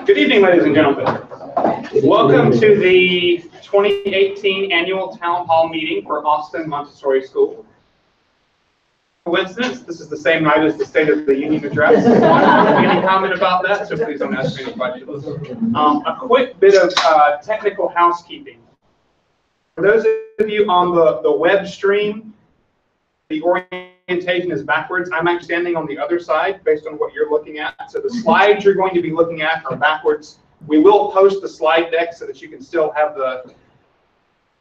Good evening, ladies and gentlemen. Welcome to the 2018 Annual Town Hall Meeting for Austin Montessori School. Coincidence, this is the same night as the State of the Union address. Any comment about that? So please don't ask me any questions. A quick bit of technical housekeeping. For those of you on the web stream, the orientation is backwards. I'm actually standing on the other side based on what you're looking at. So the slides you're going to be looking at are backwards. We will post the slide deck so that you can still have the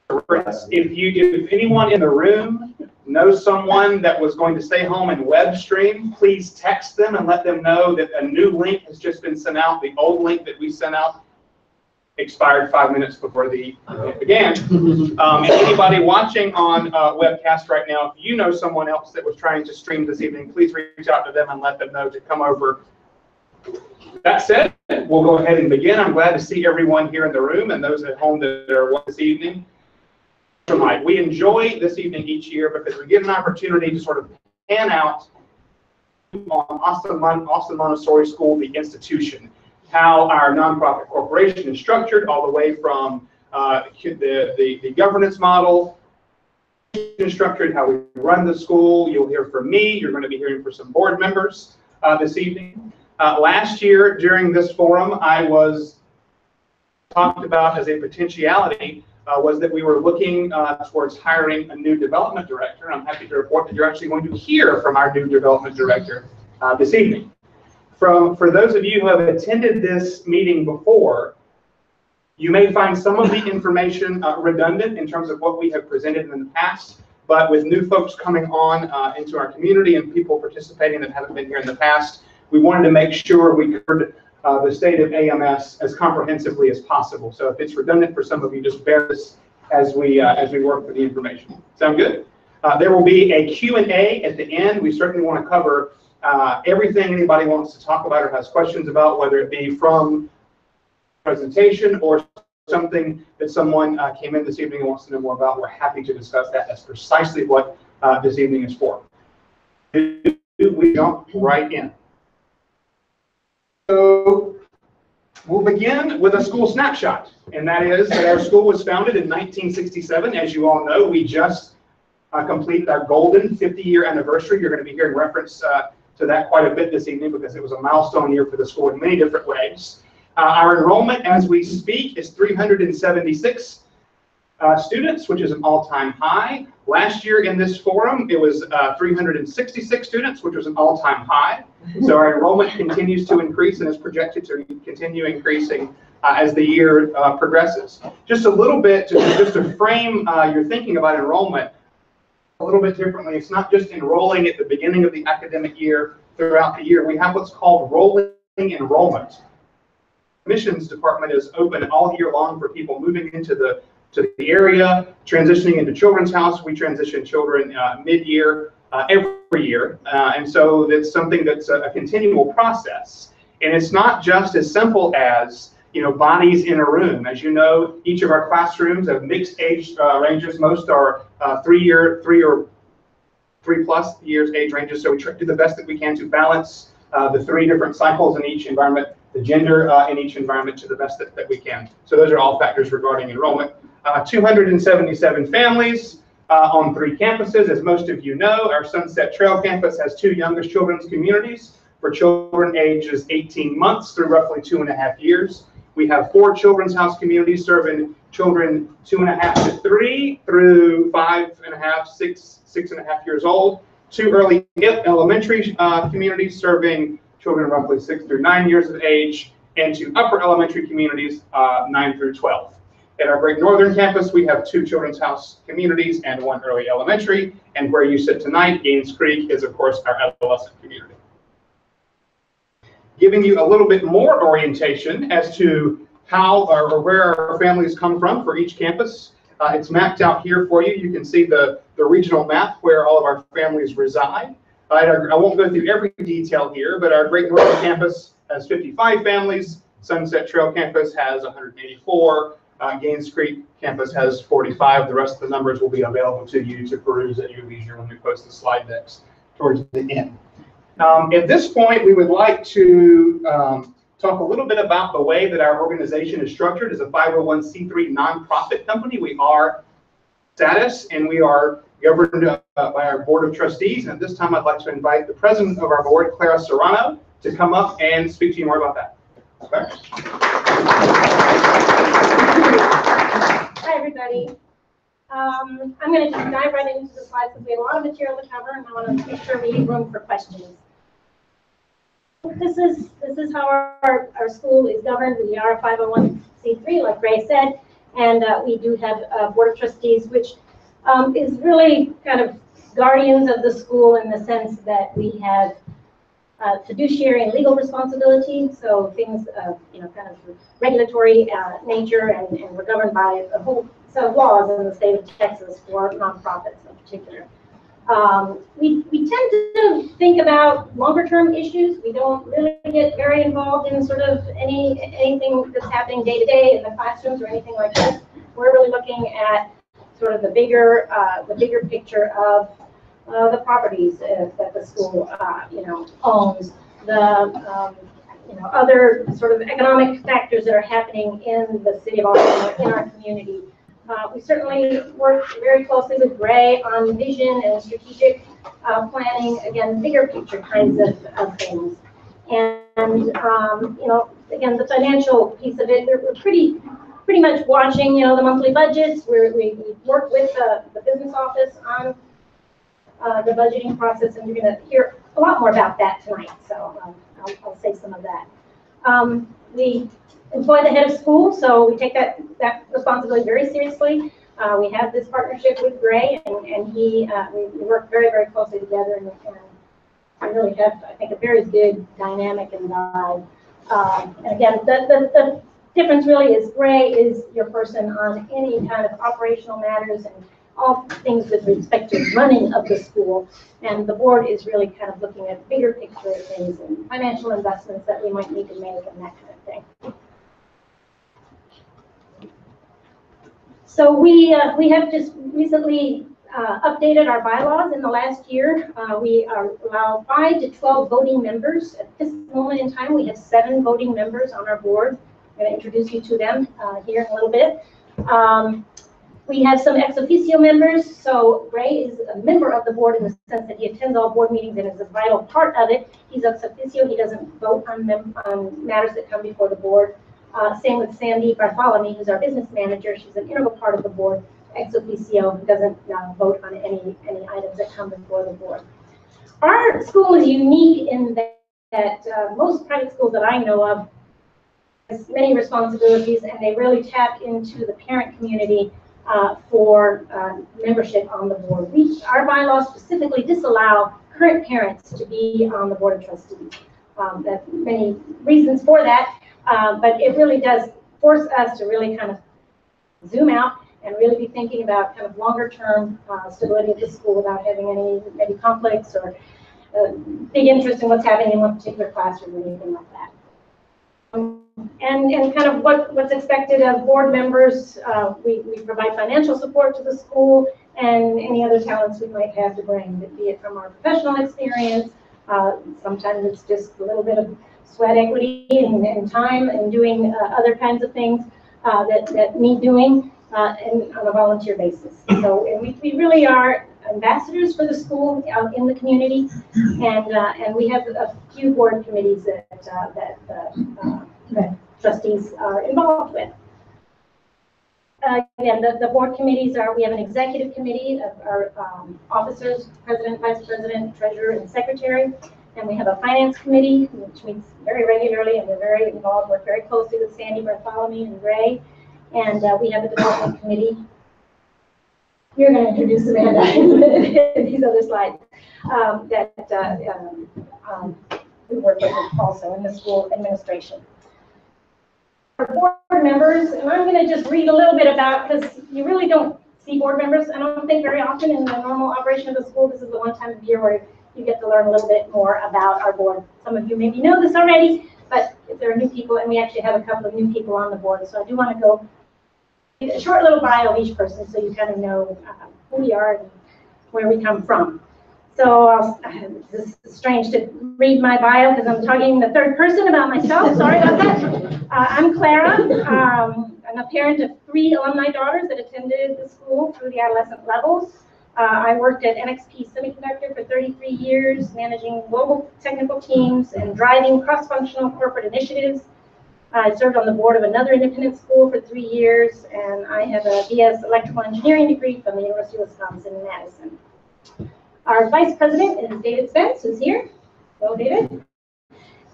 reference. If anyone in the room knows someone that was going to stay home and web stream, please text them and let them know that a new link has just been sent out. The old link that we sent out expired 5 minutes before the event began. And anybody watching on webcast right now, if you know someone else that was trying to stream this evening, please reach out to them and let them know to come over. That said, we'll go ahead and begin. I'm glad to see everyone here in the room and those at home that are watching this evening. We enjoy this evening each year because we get an opportunity to sort of pan out on Austin Montessori School, the institution, how our nonprofit corporation is structured, all the way from the governance model, structured, how we run the school. You'll hear from me. You're going to be hearing from some board members this evening. Last year during this forum, I was talked about as a potentiality was that we were looking towards hiring a new development director. I'm happy to report that you're actually going to hear from our new development director this evening. For those of you who have attended this meeting before, you may find some of the information redundant in terms of what we have presented in the past, but with new folks coming on into our community and people participating that haven't been here in the past, we wanted to make sure we covered the state of AMS as comprehensively as possible. So if it's redundant for some of you, just bear this as we work for the information. Sound good? There will be a Q&A at the end. We certainly want to cover everything anybody wants to talk about or has questions about, whether it be from presentation or something that someone came in this evening and wants to know more about. We're happy to discuss that. That's precisely what this evening is for. We jump right in. So we'll begin with a school snapshot, and that is that our school was founded in 1967. As you all know, we just completed our golden 50-year anniversary. You're going to be hearing reference to that quite a bit this evening because it was a milestone year for the school in many different ways. Our enrollment as we speak is 376 students, which is an all-time high. Last year in this forum, it was 366 students, which was an all-time high. So our enrollment continues to increase and is projected to continue increasing as the year progresses. Just a little bit, just to frame your thinking about enrollment a little bit differently, it's not just enrolling at the beginning of the academic year throughout the year. We have what's called rolling enrollment. The admissions department is open all year long for people moving into the area, transitioning into Children's House. We transition children mid-year every year, and so it's something that's a continual process. And it's not just as simple as bodies in a room. As you know, each of our classrooms have mixed age ranges. Most are 3 or 3+ years age ranges. So we try to do the best that we can to balance the 3 different cycles in each environment, the gender in each environment to the best that we can. So those are all factors regarding enrollment. 277 families on 3 campuses. As most of you know, our Sunset Trail campus has 2 youngest children's communities for children ages 18 months through roughly 2.5 years. We have 4 Children's House communities serving children 2.5 to 3 through 5.5, 6.5 years old. 2 early elementary communities serving children roughly 6 through 9 years of age, and 2 upper elementary communities 9 through 12. At our Great Northern campus, we have 2 Children's House communities and 1 early elementary. And where you sit tonight, Gaines Creek is, of course, our adolescent community. giving you a little bit more orientation as to how or where our families come from for each campus. It's mapped out here for you. You can see the regional map where all of our families reside. I won't go through every detail here, but our Great Northern Campus has 55 families. Sunset Trail Campus has 184. Gaines Creek Campus has 45. The rest of the numbers will be available to you to peruse at your leisure when we post the slide decks towards the end. At this point, we would like to talk a little bit about the way that our organization is structured as a 501c3 nonprofit company. We are status and we are governed by our board of trustees. And at this time, I'd like to invite the president of our board, Clara Serrano, to come up and speak to you more about that. Clara? Hi, everybody. I'm going to just dive right into the slides because we have a lot of material to cover, and I want to make sure we leave room for questions. This is how our school is governed. We are a 501c3, like Ray said, and we do have a board of trustees, which is really kind of guardians of the school in the sense that we have fiduciary and legal responsibility, so things of kind of regulatory nature, and we're governed by a whole set of laws in the state of Texas for nonprofits in particular. We tend to think about longer term issues. We don't really get very involved in sort of anything that's happening day to day in the classrooms or anything like this. We're really looking at sort of the bigger picture of the properties that the school owns, the other sort of economic factors that are happening in the city of Austin, in our community. We certainly work very closely with Ray on vision and strategic planning, again, bigger picture kinds of things. And again, the financial piece of it, we're pretty much watching, the monthly budgets. We work with the business office on the budgeting process, and you're going to hear a lot more about that tonight. So I'll say some of that. We employ the head of school, so we take that responsibility very seriously. We have this partnership with Gray, and we work very, very closely together, and we really have, I think, a very good dynamic and vibe. And again, the difference really is Gray is your person on any kind of operational matters and all things with respect to running of the school, and the board is really kind of looking at bigger picture things and financial investments that we might need to make and that kind of thing. So we have just recently updated our bylaws in the last year. We allow 5 to 12 voting members. At this moment in time, we have 7 voting members on our board. I'm going to introduce you to them here in a little bit. We have some ex officio members. So Ray is a member of the board in the sense that he attends all board meetings and is a vital part of it. He's ex officio. He doesn't vote on matters that come before the board. Same with Sandy Bartholomew, who's our business manager. She's an integral part of the board, ex officio, who doesn't vote on any items that come before the board. Our school is unique in that most private schools that I know of has many responsibilities, and they really tap into the parent community for membership on the board. Our bylaws specifically disallow current parents to be on the board of trustees. There's many reasons for that. But it really does force us to really kind of zoom out and really be thinking about kind of longer term stability of the school without having any conflicts or big interest in what's happening in one particular classroom or anything like that. And kind of what's expected of board members, we provide financial support to the school and any other talents we might have to bring, be it from our professional experience. Sometimes it's just a little bit of sweat equity and time and doing other kinds of things that need doing and on a volunteer basis. So and we really are ambassadors for the school out in the community, and we have a few board committees that trustees are involved with. Again, the board committees we have an executive committee of our officers, president, vice president, treasurer, and secretary. And we have a finance committee, which meets very regularly, and we're very involved, work very closely with Sandy Bartholomew and Ray. And we have a development committee. You're going to introduce Amanda in these other slides. we work with also in the school administration. Our board members, and I'm going to just read a little bit about, because you really don't see board members, I don't think, very often in the normal operation of the school. This is the one time of year where you get to learn a little bit more about our board. Some of you maybe know this already, but if there are new people, and we actually have a couple of new people on the board, so I do want to go a short little bio of each person so you kind of know who we are and where we come from. So this is strange to read my bio because I'm talking in the third person about myself. Sorry about that. I'm Clara. I'm a parent of 3 alumni daughters that attended the school through the adolescent levels. I worked at NXP Semiconductor for 33 years, managing global technical teams and driving cross-functional corporate initiatives. I served on the board of another independent school for 3 years, and I have a BS electrical engineering degree from the University of Wisconsin-Madison. Our vice president is David Spence, who's here. Hello, David.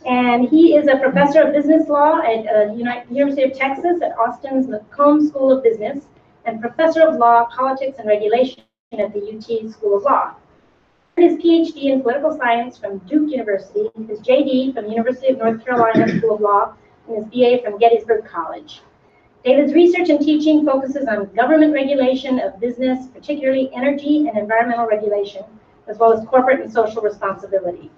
And he is a professor of business law at University of Texas at Austin's McComb School of Business and professor of law, politics, and regulation at the UT School of Law. His PhD in political science from Duke University, his JD from the University of North Carolina School of Law, and his BA from Gettysburg College. David's research and teaching focuses on government regulation of business, particularly energy and environmental regulation, as well as corporate and social responsibility.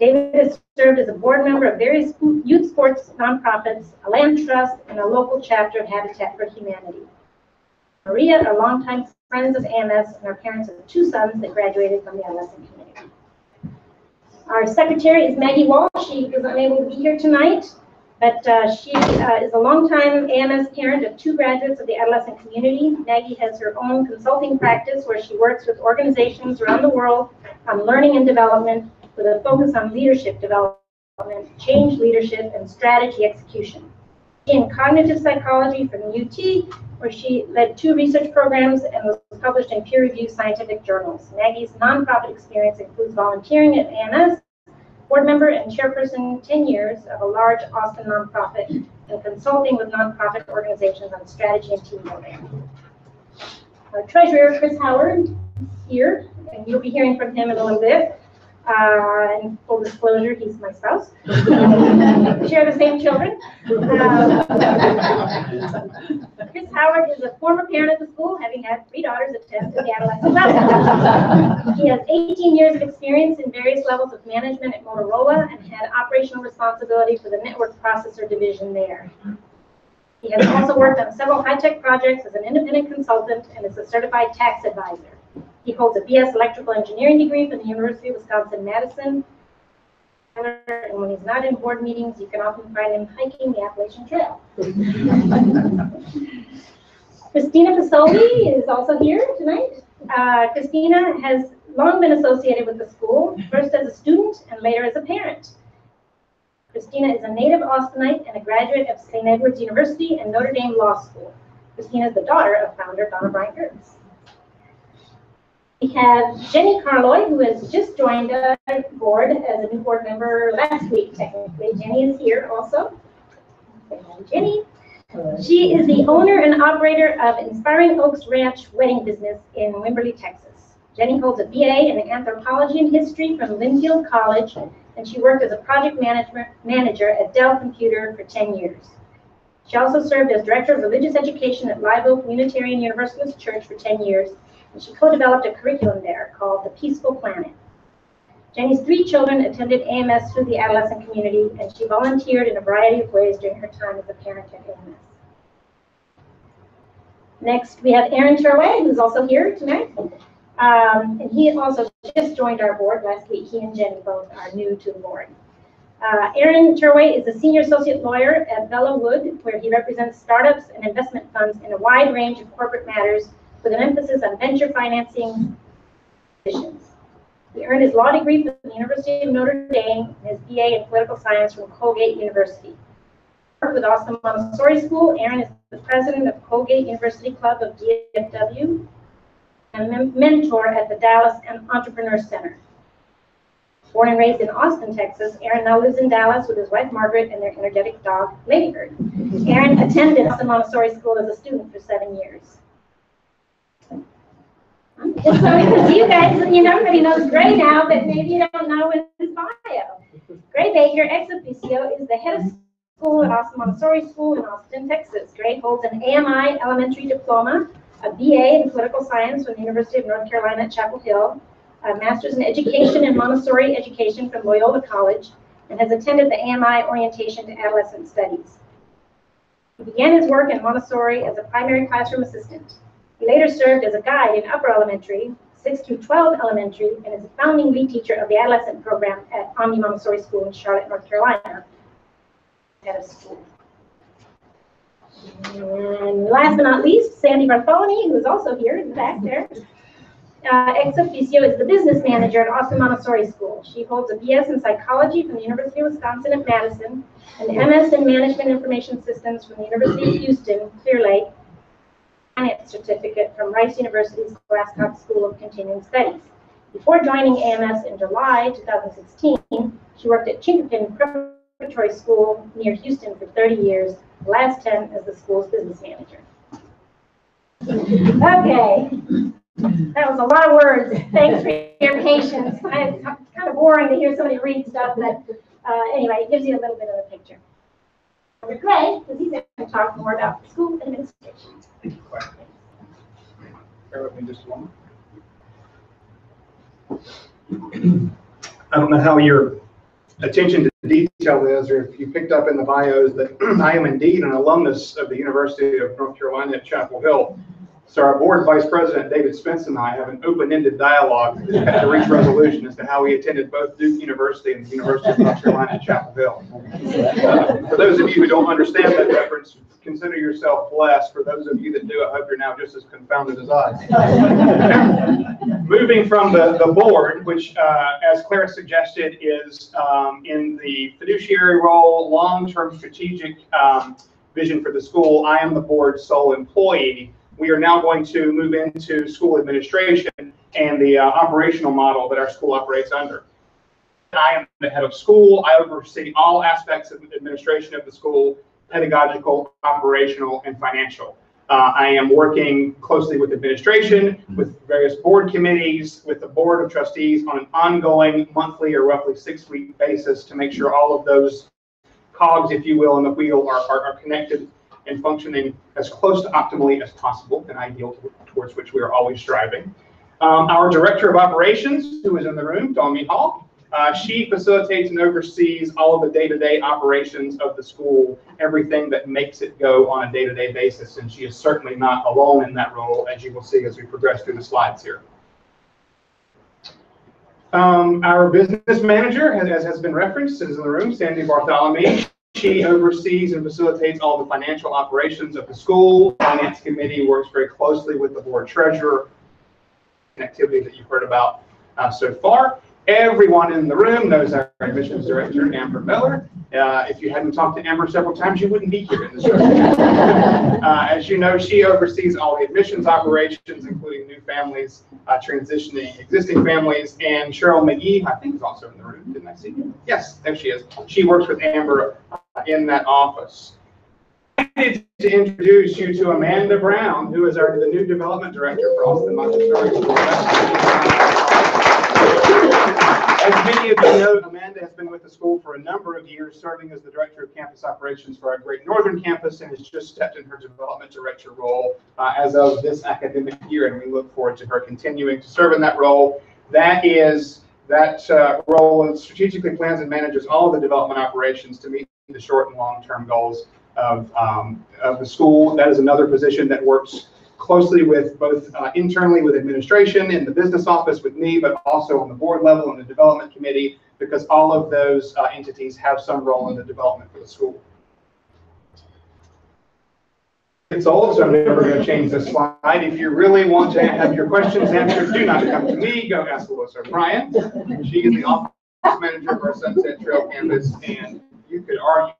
David has served as a board member of various youth sports nonprofits, a land trust, and a local chapter of Habitat for Humanity. Maria are longtime friends of AMS and are parents of 2 sons that graduated from the adolescent community. Our secretary is Maggie Walsh. She is unable to be here tonight, but she is a longtime AMS parent of 2 graduates of the adolescent community. Maggie has her own consulting practice where she works with organizations around the world on learning and development with a focus on leadership development, change leadership, and strategy execution. In cognitive psychology from UT, where she led 2 research programs and was published in peer-reviewed scientific journals. Maggie's nonprofit experience includes volunteering at AMS, board member and chairperson 10 years of a large Austin nonprofit, and consulting with nonprofit organizations on strategy and team building. Our treasurer, Chris Howard, is here, and you'll be hearing from him in a little bit. And full disclosure, he's my spouse. We share the same children. Chris Howard is a former parent at the school, having had 3 daughters attend to the adolescent level. He has 18 years of experience in various levels of management at Motorola and had operational responsibility for the network processor division there. He has also worked on several high-tech projects as an independent consultant and is a certified tax advisor. He holds a BS electrical engineering degree from the University of Wisconsin-Madison. And when he's not in board meetings, you can often find him hiking the Appalachian Trail. Christina Pasoldi is also here tonight. Christina has long been associated with the school, first as a student and later as a parent. Christina is a native Austinite and a graduate of St. Edward's University and Notre Dame Law School. Christina is the daughter of founder Donna Bryant Gertz. We have Jenny Carloy, who has just joined our board as a new board member last week, technically. Jenny is here also. Jenny. She is the owner and operator of Inspiring Oaks Ranch wedding business in Wimberley, Texas. Jenny holds a BA in anthropology and history from Linfield College, and she worked as a project manager at Dell Computer for 10 years. She also served as director of religious education at Live Oak Unitarian Universalist Church for 10 years, and she co-developed a curriculum there called The Peaceful Planet. Jenny's 3 children attended AMS through the adolescent community, and she volunteered in a variety of ways during her time as a parent at AMS. Next, we have Aaron Turway, who's also here tonight. And he also just joined our board last week. He and Jenny both are new to the board. Aaron Turway is a senior associate lawyer at Bella Wood, where he represents startups and investment funds in a wide range of corporate matters with an emphasis on venture financing positions. He earned his law degree from the University of Notre Dame and his BA in political science from Colgate University. With Austin Montessori School, Aaron is the president of Colgate University Club of DFW and mentor at the Dallas Entrepreneur Center. Born and raised in Austin, Texas, Aaron now lives in Dallas with his wife Margaret and their energetic dog, Ladybird. Aaron attended Austin Montessori School as a student for 7 years. It's so good to see you guys. Everybody knows Gray now, but maybe you don't know his bio. Gray Baker, ex officio, is the head of school at Austin Montessori School in Austin, Texas. Gray holds an AMI elementary diploma, a BA in political science from the University of North Carolina at Chapel Hill, a master's in education and Montessori education from Loyola College, and has attended the AMI orientation to adolescent studies. He began his work in Montessori as a primary classroom assistant. He later served as a guide in upper elementary, 6 through 12 elementary, and is a founding lead teacher of the adolescent program at Omni Montessori School in Charlotte, North Carolina. Head of school. And last but not least, Sandy Bartholomew, who is also here in the back there. Ex officio is the business manager at Austin Montessori School. She holds a BS in psychology from the University of Wisconsin at Madison, an MS in management information systems from the University of Houston, Clear Lake, finance certificate from Rice University's Glasscock School of Continuing Studies. Before joining AMS in July 2016, she worked at Chinkapin Preparatory School near Houston for 30 years, the last 10 as the school's business manager. Okay, that was a lot of words. Thanks for your patience. It's kind of boring to hear somebody read stuff, but anyway, it gives you a little bit of a picture. We're great, because he's going to talk more about school administration. Bear with me just a moment. I don't know how your attention to detail is, or if you picked up in the bios that I am indeed an alumnus of the University of North Carolina at Chapel Hill. So our board vice president, David Spence, and I have an open-ended dialogue to reach resolution as to how we attended both Duke University and the University of North Carolina at Chapel Hill. For those of you who don't understand that reference, consider yourself blessed. For those of you that do, I hope you're now just as confounded as I. Moving from the board, which, as Claire suggested, is in the fiduciary role, long-term strategic vision for the school, I am the board's sole employee. We are now going to move into school administration and the operational model that our school operates under. I am the head of school. I oversee all aspects of the administration of the school, pedagogical, operational, and financial. I am working closely with administration, with various board committees, with the board of trustees on an ongoing monthly or roughly 6-week basis to make sure all of those cogs, if you will, in the wheel are connected and functioning as close to optimally as possible, an ideal towards which we are always striving. Our director of operations, who is in the room, Dawn Hall, she facilitates and oversees all of the day-to-day operations of the school, everything that makes it go on a day-to-day basis, and she is certainly not alone in that role, as you will see as we progress through the slides here. Our business manager, as has been referenced, is in the room, Sandy Bartholomew. She oversees and facilitates all the financial operations of the school. Finance committee works very closely with the board treasurer, an activity that you've heard about so far. Everyone in the room knows our admissions director, Amber Miller. If you hadn't talked to Amber several times, you wouldn't be here in this room. As you know, she oversees all the admissions operations, including new families, transitioning existing families, and Cheryl McGee, I think, is also in the room. Didn't I see you? Yes, there she is. She works with Amber in that office. I need to introduce you to Amanda Brown, who is the new development director for Austin Montessori School. As many of you know, Amanda has been with the school for a number of years, serving as the director of campus operations for our Great Northern campus, and has just stepped in her development director role as of this academic year, and we look forward to her continuing to serve in that role. That role strategically plans and manages all of the development operations to meet the short and long-term goals of the school. That is another position that works closely with both internally with administration in the business office with me, but also on the board level and the development committee, because all of those entities have some role in the development for the school. It's old, so I'm never going to change this slide. If you really want to have your questions answered, do not come to me. Go ask Lois O'Brien. She is the office manager for our Sunset Trail campus, and you could argue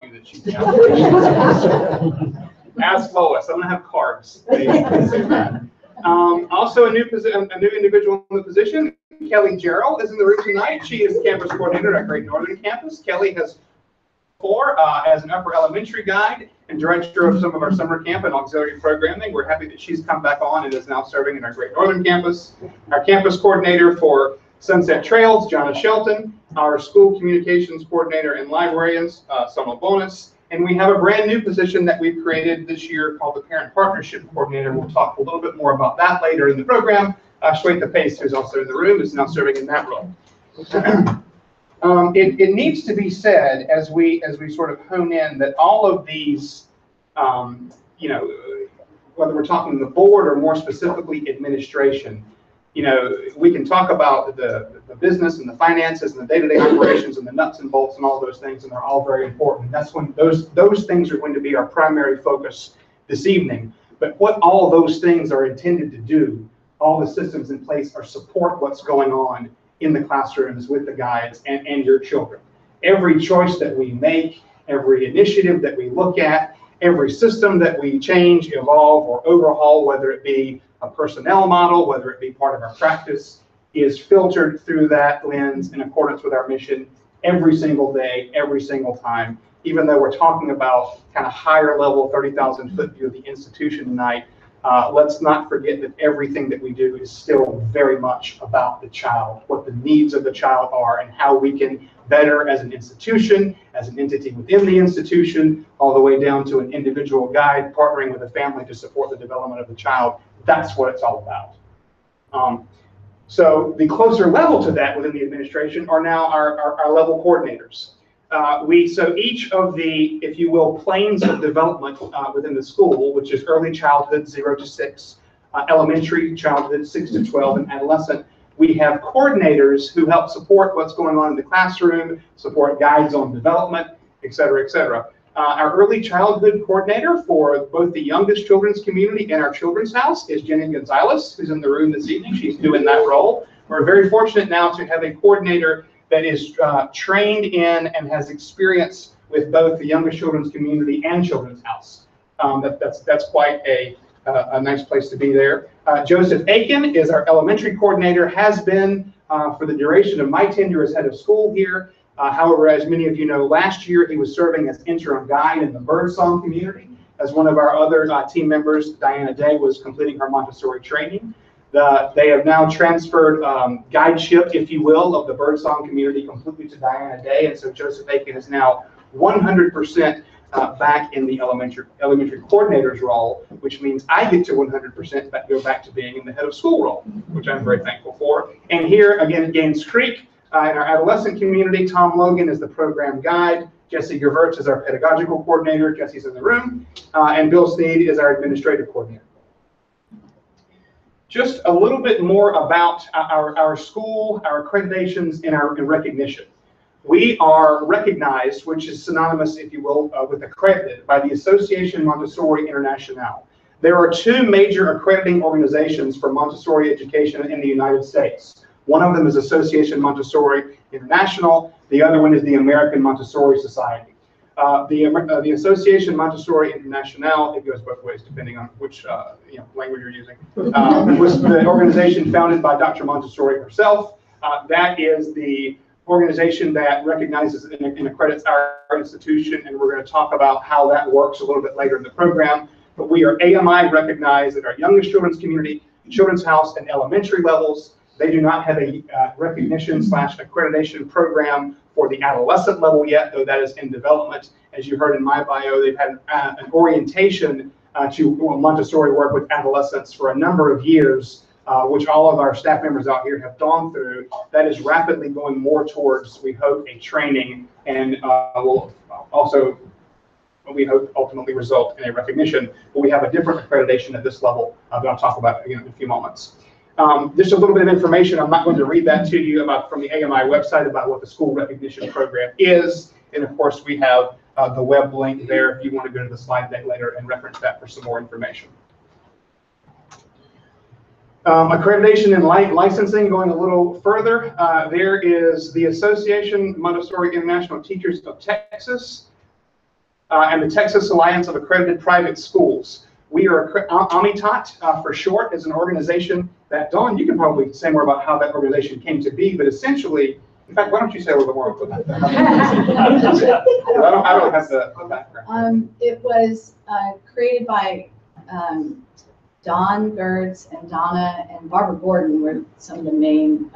that she's the operations. Ask Lois. I'm going to have cards. Also, a new individual in the position, Kelly Gerald, is in the room tonight. She is campus coordinator at Great Northern Campus. Kelly has as an upper elementary guide and director of some of our summer camp and auxiliary programming. We're happy that she's come back on and is now serving in our Great Northern Campus. Our campus coordinator for Sunset Trails, Jonna Shelton, our school communications coordinator and librarians, Summer Bonus, and we have a brand new position that we've created this year called the Parent Partnership Coordinator. We'll talk a little bit more about that later in the program. Shweta Pace, who's also in the room, is now serving in that role. It needs to be said as we sort of hone in that all of these, you know, whether we're talking the board or more specifically administration, you know, we can talk about the business and the finances and the day-to-day operations and the nuts and bolts and all those things, and they're all very important. That's when those things are going to be our primary focus this evening. But what all those things are intended to do, all the systems in place, are support what's going on in the classrooms with the guides and your children. Every choice that we make, every initiative that we look at, every system that we change, evolve, or overhaul, whether it be a personnel model, whether it be part of our practice, is filtered through that lens in accordance with our mission every single day, every single time. Even though we're talking about kind of higher level 30,000-foot view of the institution tonight, let's not forget that everything that we do is still very much about the child, what the needs of the child are, and how we can better as an institution, as an entity within the institution, all the way down to an individual guide partnering with a family to support the development of the child. That's what it's all about. So the closer level to that within the administration are now our level coordinators. So each of the, if you will, planes of development within the school, which is early childhood 0 to 6, elementary childhood 6 to 12, and adolescent, we have coordinators who help support what's going on in the classroom, support guides on development, et cetera, et cetera. Our early childhood coordinator for both the youngest children's community and our children's house is Jenny Gonzalez, who's in the room this evening. She's doing that role. We're very fortunate now to have a coordinator that is trained in and has experience with both the youngest children's community and children's house. That's quite a nice place to be there. Joseph Aiken is our elementary coordinator, has been for the duration of my tenure as head of school here. However, as many of you know, last year he was serving as interim guide in the birdsong community. As one of our other team members, Diana Day, was completing her Montessori training. They have now transferred guideship, if you will, of the birdsong community completely to Diana Day, and so Joseph Aiken is now 100% back in the elementary coordinator's role, which means I get to 100% go back to being in the head of school role, which I'm very thankful for. And here again at Gaines Creek, in our adolescent community, Tom Logan is the program guide. Jesse Gerverts is our pedagogical coordinator. Jesse's in the room. And Bill Sneed is our administrative coordinator. Just a little bit more about our school, our accreditations, and our recognition. We are recognized, which is synonymous, if you will, with accredited by the Association Montessori International. There are two major accrediting organizations for Montessori education in the United States. One of them is Association Montessori International. The other one is the American Montessori Society. The Association Montessori International, it goes both ways depending on which language you're using, was the organization founded by Dr. Montessori herself. That is the organization that recognizes and accredits our institution, and we're going to talk about how that works a little bit later in the program. But we are AMI recognized at our youngest children's community, children's house, and elementary levels. They do not have a recognition/accreditation program for the adolescent level yet, though that is in development. As you heard in my bio, they've had an orientation to Montessori work with adolescents for a number of years, which all of our staff members out here have gone through. That is rapidly going more towards, we hope, a training, and will also, we hope, ultimately result in a recognition. But we have a different accreditation at this level that I'll talk about in a few moments. Just a little bit of information. I'm not going to read that to you from the AMI website about what the school recognition program is. And of course, we have the web link there if you want to go to the slide deck later and reference that for some more information. Accreditation and licensing, going a little further, there is the Association Montessori International Teachers of Texas and the Texas Alliance of Accredited Private Schools. We are AMITAT for short, is an organization that, Dawn, you can probably say more about how that organization came to be, but essentially, in fact, why don't you say a little bit more about that? I don't have the background. It was created by Don Gertz and Donna and Barbara Gordon were some of the main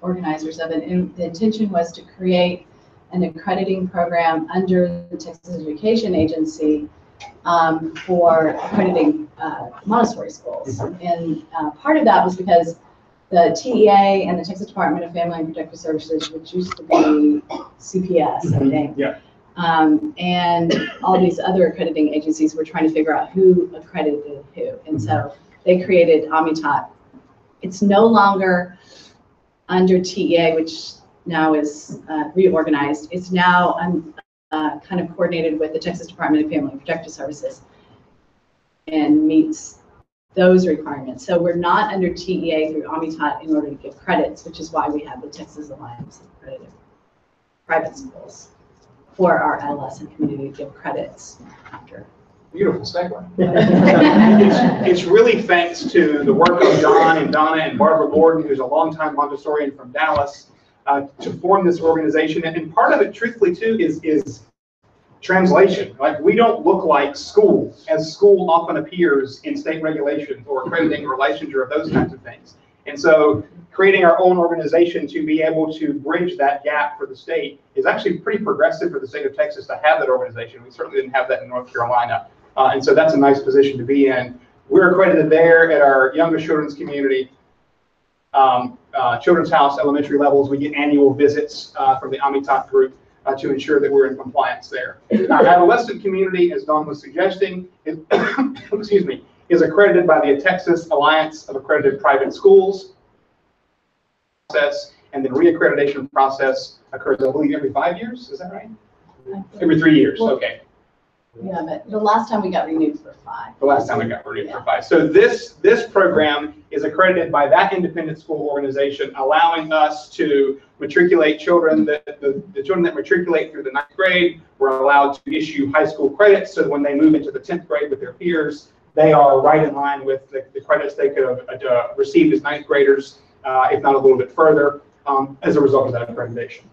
organizers of it. And the intention was to create an accrediting program under the Texas Education Agency for accrediting Montessori schools. And part of that was because the TEA and the Texas Department of Family and Protective Services, which used to be CPS, I think. Yeah. And all these other accrediting agencies were trying to figure out who accredited who. And so they created AMITAT. It's no longer under TEA, which now is reorganized. It's now kind of coordinated with the Texas Department of Family and Protective Services and meets those requirements. So we're not under TEA through AMITAT in order to give credits, which is why we have the Texas Alliance of Accredited Private Schools for our adolescent community to give credits after. Beautiful segue. It's really thanks to the work of John and Donna and Barbara Gordon, who's a longtime Montessorian from Dallas, to form this organization. And part of it, truthfully, too, is translation. Like, we don't look like school, as school often appears in state regulations or accrediting or licensure of those kinds of things. And so creating our own organization to be able to bridge that gap for the state is actually pretty progressive for the state of Texas to have that organization. We certainly didn't have that in North Carolina. And so that's a nice position to be in. We're accredited there at our youngest children's community, Children's House elementary levels. We get annual visits from the AMITAT group to ensure that we're in compliance there. Our adolescent community, as Dawn was suggesting, is, excuse me, is accredited by the Texas Alliance of Accredited Private Schools process, and the reaccreditation process occurs, I believe, every 5 years. Is that right? Every 3 years. Well, okay. Yeah, but the last time we got renewed for 5. The last time we got renewed for 5. So this program is accredited by that independent school organization, allowing us to matriculate children. The children that matriculate through the 9th grade, we're allowed to issue high school credits, so that when they move into the 10th grade with their peers, they are right in line with the credits they could have received as 9th graders, if not a little bit further, as a result of that accreditation.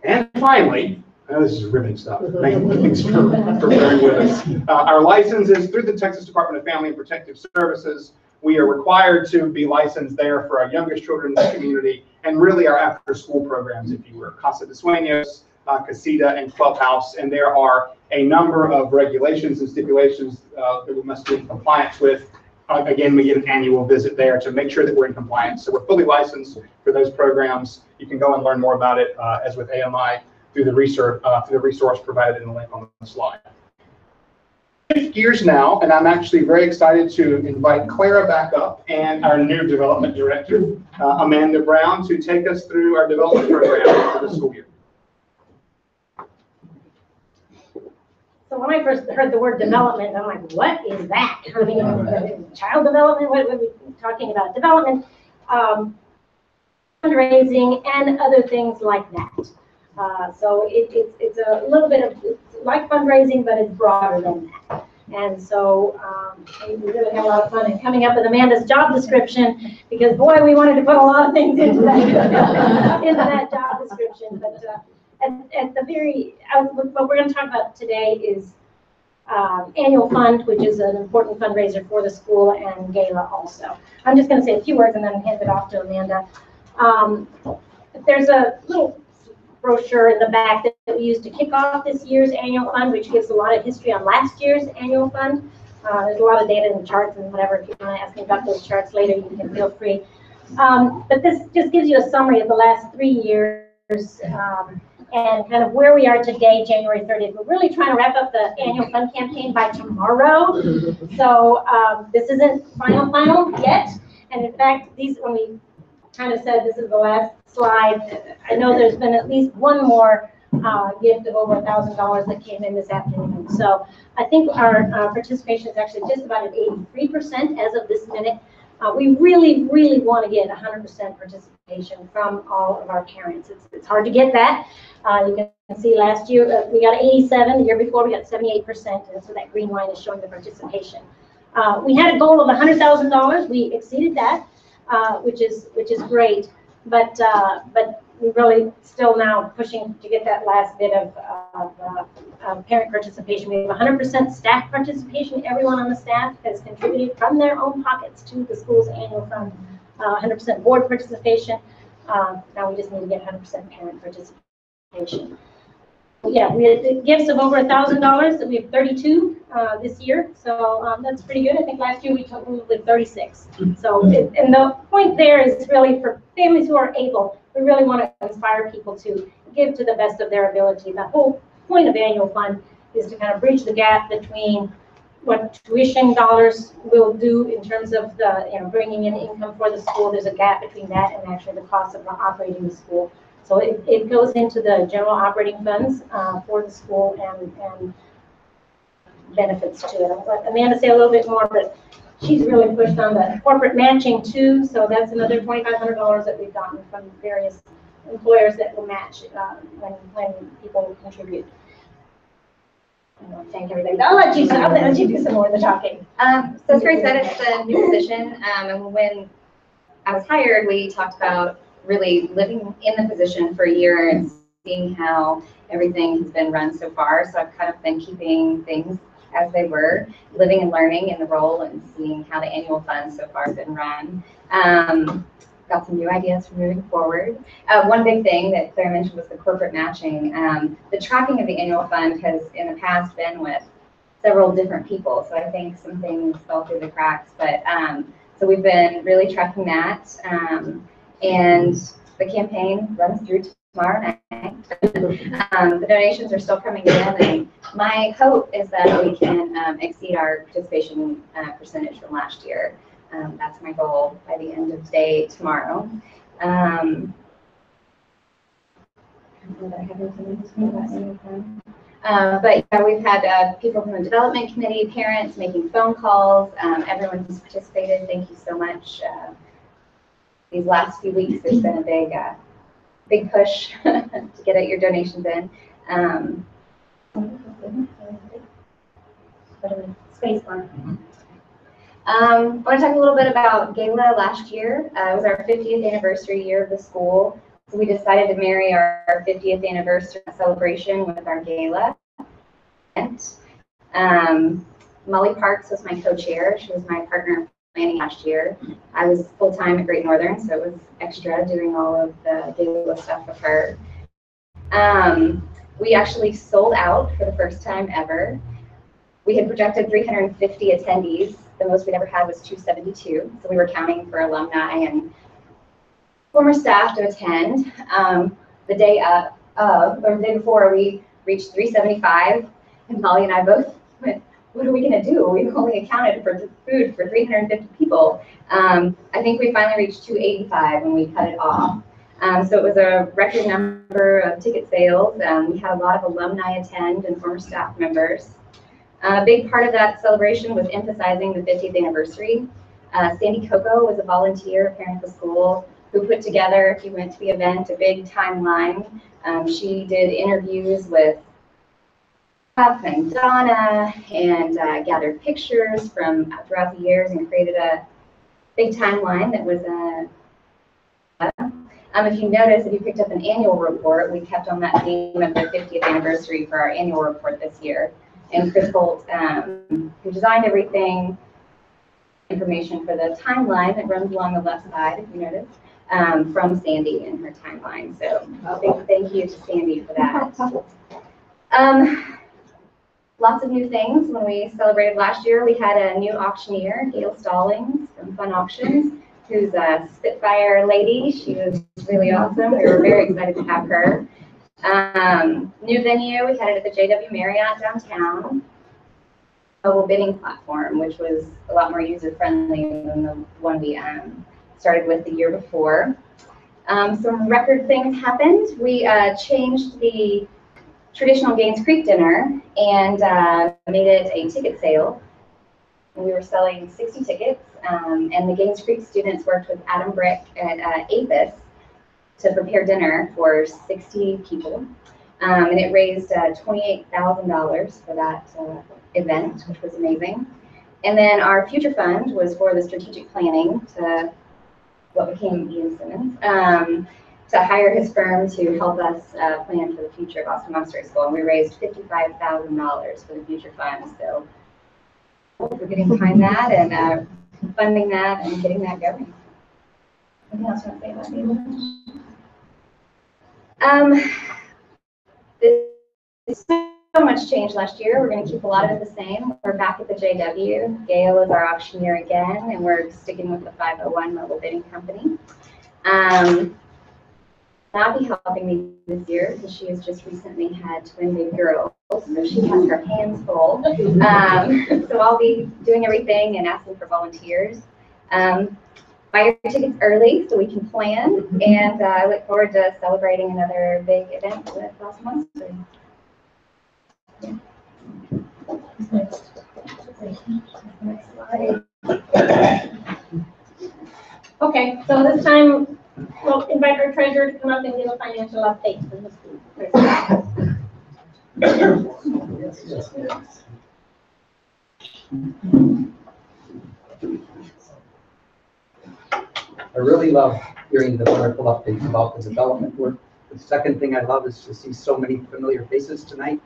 And finally, this is riveting stuff. Thanks for bearing with us. Our license is through the Texas Department of Family and Protective Services. We are required to be licensed there for our youngest children's community and really our after-school programs, if you were. Casa de Sueños, Casita, and Clubhouse. And there are a number of regulations and stipulations that we must be in compliance with. Again, we get an annual visit there to make sure that we're in compliance. So we're fully licensed for those programs. You can go and learn more about it, as with AMI, through the resource provided in the link on the slide. Shift gears now, and I'm actually very excited to invite Clara back up and our new development director, Amanda Brown, to take us through our development program for the school year. So when I first heard the word development, I'm like, what is that? I mean, child development, what are we talking about? Development, fundraising, and other things like that. So it's a little bit of, it's like fundraising, but it's broader than that. And so we really had a lot of fun in coming up with Amanda's job description, because boy, we wanted to put a lot of things into that job description. But at the very, what we're going to talk about today is annual fund, which is an important fundraiser for the school, and gala also. I'm just going to say a few words and then hand it off to Amanda. There's a little brochure in the back that we used to kick off this year's annual fund, which gives a lot of history on last year's annual fund. There's a lot of data and charts and whatever. If you want to ask me about those charts later, you can feel free. But this just gives you a summary of the last 3 years and kind of where we are today, January 30th. We're really trying to wrap up the annual fund campaign by tomorrow. So this isn't final yet. And in fact, when we kind of said this is the last slide, I know there's been at least one more gift of over $1,000 that came in this afternoon. So I think our participation is actually just about at 83% as of this minute. We really, really want to get 100% participation from all of our parents. It's hard to get that. You can see last year we got 87. The year before we got 78%, and so that green line is showing the participation. We had a goal of $100,000. We exceeded that, which is great. But we're really still now pushing to get that last bit of parent participation. We have 100% staff participation. Everyone on the staff has contributed from their own pockets to the school's annual fund 100% board participation. Now we just need to get 100% parent participation. Yeah, we had gifts of over $1,000. We have 32 this year, so that's pretty good. I think last year we with 36. So, and the point there is really for families who are able. We really want to inspire people to give to the best of their ability. The whole point of annual fund is to kind of bridge the gap between what tuition dollars will do in terms of the bringing in income for the school. There's a gap between that and actually the cost of operating the school. So it goes into the general operating funds for the school and benefits to it. I'll let Amanda say a little bit more, but she's really pushed on the corporate matching too. So that's another $2,500 that we've gotten from various employers that will match when people contribute. I want to thank everybody. I'll let you do some more of the talking. So as Grace said, it's a new position, and when I was hired, we talked about really living in the position for a year and seeing how everything has been run so far. So I've kind of been keeping things as they were, living and learning in the role and seeing how the annual fund so far has been run. Got some new ideas for moving forward. One big thing that Claire mentioned was the corporate matching. The tracking of the annual fund has in the past been with several different people. So I think some things fell through the cracks, but so we've been really tracking that. And the campaign runs through tomorrow night. The donations are still coming in, and my hope is that we can exceed our participation percentage from last year. That's my goal by the end of the day tomorrow. But yeah, we've had people from the development committee, parents making phone calls. Everyone who's participated, thank you so much. These last few weeks, there's been a big push to get your donations in. Space bar. I want to talk a little bit about Gala last year. It was our 50th anniversary year of the school. So we decided to marry our 50th anniversary celebration with our Gala. Molly Parks was my co-chair. She was my partner in planning last year. I was full-time at Great Northern, so it was extra doing all of the Gala stuff with her. We actually sold out for the first time ever. We had projected 350 attendees. The most we'd ever had was 272. So we were counting for alumni and former staff to attend. The day or the day before, we reached 375, and Molly and I both went, what are we going to do? We've only accounted for the food for 350 people. I think we finally reached 285 when we cut it off. So it was a record number of ticket sales. We had a lot of alumni attend and former staff members. A big part of that celebration was emphasizing the 50th anniversary. Sandy Coco was a volunteer, a parent of the school, who put together, if you went to the event, a big timeline. She did interviews with Jeff and Donna and gathered pictures from throughout the years and created a big timeline that was if you notice, if you picked up an annual report, we kept on that theme of the 50th anniversary for our annual report this year. And Chris Holt, who designed everything, information for the timeline that runs along the left side, if you notice, from Sandy and her timeline. So big thank you to Sandy for that. Lots of new things. When we celebrated last year, we had a new auctioneer, Gail Stallings from Fun Auctions, who's a Spitfire lady. She was really awesome. We were very excited to have her. New venue, we had it at the JW Marriott downtown. Mobile bidding platform, which was a lot more user-friendly than the one we started with the year before. Some record things happened. We changed the traditional Gaines Creek dinner and made it a ticket sale. We were selling 60 tickets, and the Gaines Creek students worked with Adam Brick at APIS to prepare dinner for 60 people. And it raised $28,000 for that event, which was amazing. And then our future fund was for the strategic planning to what became Ian Simmons, to hire his firm to help us plan for the future of Austin Montessori School. And we raised $55,000 for the future fund. So we're getting behind that and funding that and getting that going. Anything else you want to say about the There's so much change last year. We're going to keep a lot of it the same. We're back at the JW. Gail is our auctioneer again, and we're sticking with the 501 mobile bidding company. I'll be helping me this year because she has just recently had twin big girls, so she has her hands full. So I'll be doing everything and asking for volunteers. Buy your tickets early so we can plan, and I look forward to celebrating another big event with Lost Monster. Yeah. Next slide. Okay, so this time we'll invite our treasurer to come up and give a financial update for the school. I really love hearing the wonderful updates about the development work. The second thing I love is to see so many familiar faces tonight.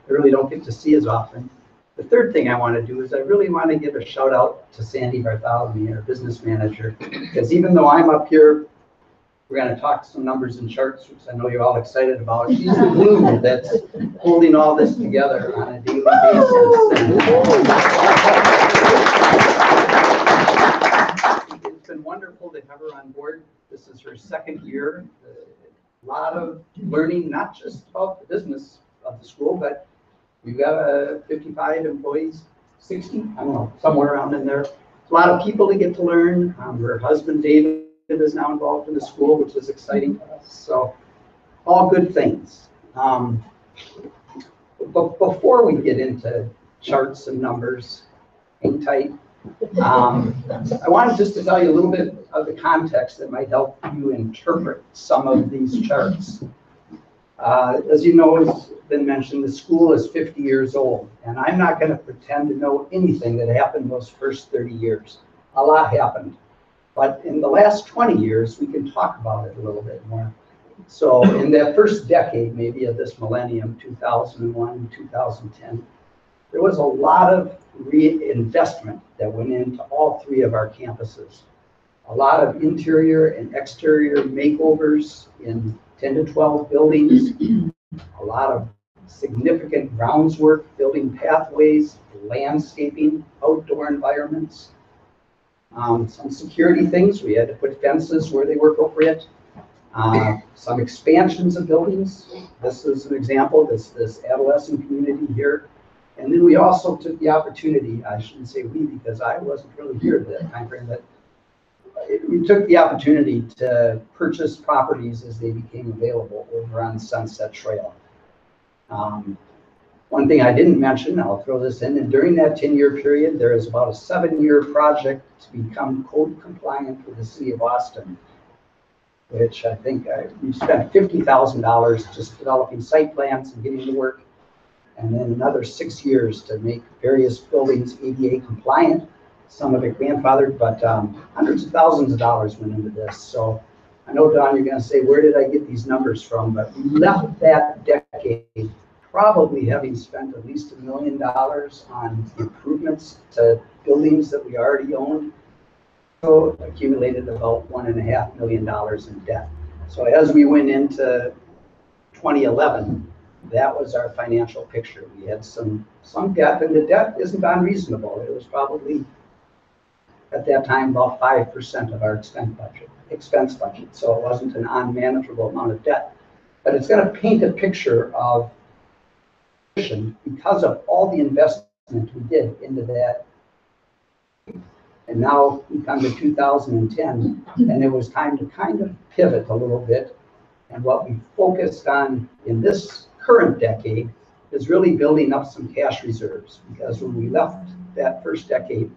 I really don't get to see as often. The third thing I want to do is I really want to give a shout out to Sandy Bartholomew, our business manager, because even though I'm up here, we're going to talk some numbers and charts, which I know you're all excited about. She's the glue that's holding all this together on a daily basis. It's been wonderful to have her on board. This is her second year. A lot of learning, not just about the business of the school, but we've got 55 employees, 60, I don't know, somewhere around in there. A lot of people to get to learn. Her husband, David, is now involved in the school, which is exciting for us. So all good things. But before we get into charts and numbers, hang tight. I wanted just to tell you a little bit of the context that might help you interpret some of these charts. As you know, it's been mentioned, the school is 50 years old, and I'm not going to pretend to know anything that happened those first 30 years. A lot happened. But in the last 20 years, we can talk about it a little bit more. So in that first decade, maybe of this millennium, 2001, 2010, there was a lot of reinvestment that went into all three of our campuses. A lot of interior and exterior makeovers in 10 to 12 buildings, a lot of significant grounds work, building pathways, landscaping, outdoor environments. Some security things, we had to put fences where they were appropriate. Some expansions of buildings. This is an example, this adolescent community here. And then we also took the opportunity, I shouldn't say we because I wasn't really here at that time frame, but we took the opportunity to purchase properties as they became available over on Sunset Trail. One thing I didn't mention, I'll throw this in, and during that 10-year period, there is about a 7-year project to become code compliant for the city of Austin, which I think we spent $50,000 just developing site plans and getting to work, and then another 6 years to make various buildings ADA compliant. Some of it grandfathered, but hundreds of thousands of dollars went into this. So I know, Don, you're going to say, where did I get these numbers from? But we left that decade probably having spent at least $1 million on improvements to buildings that we already owned. So accumulated about $1.5 million in debt. So as we went into 2011, that was our financial picture. We had some debt, and the debt isn't unreasonable. It was probably at that time about 5% of our expense budget. So it wasn't an unmanageable amount of debt. But it's going to paint a picture of because of all the investment we did into that. And now we come to 2010, and it was time to kind of pivot a little bit. And what we focused on in this current decade is really building up some cash reserves, because when we left that first decade,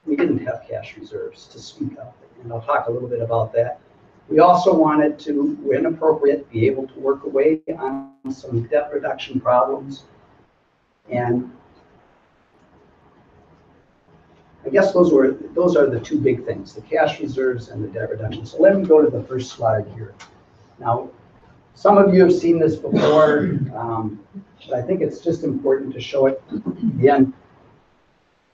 we didn't have cash reserves to speak of. And I'll talk a little bit about that. We also wanted to, when appropriate, be able to work away on some debt reduction problems. And I guess those are the two big things, the cash reserves and the debt reduction. So let me go to the first slide here. Now, some of you have seen this before, but I think it's just important to show it again.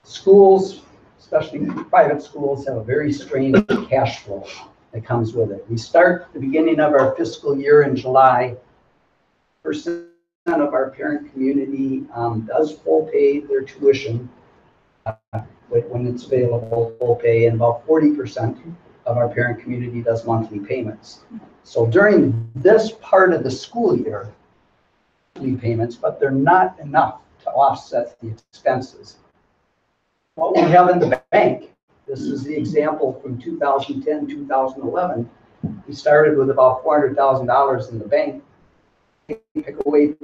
Schools, especially private schools, have a very strange cash flow. that comes with it. We start the beginning of our fiscal year in July. Percent of our parent community does full pay their tuition when it's available, full pay, and about 40% of our parent community does monthly payments. So during this part of the school year, monthly payments, but they're not enough to offset the expenses. What we have in the bank, this is the example from 2010, 2011. We started with about $400,000 in the bank. Pick away.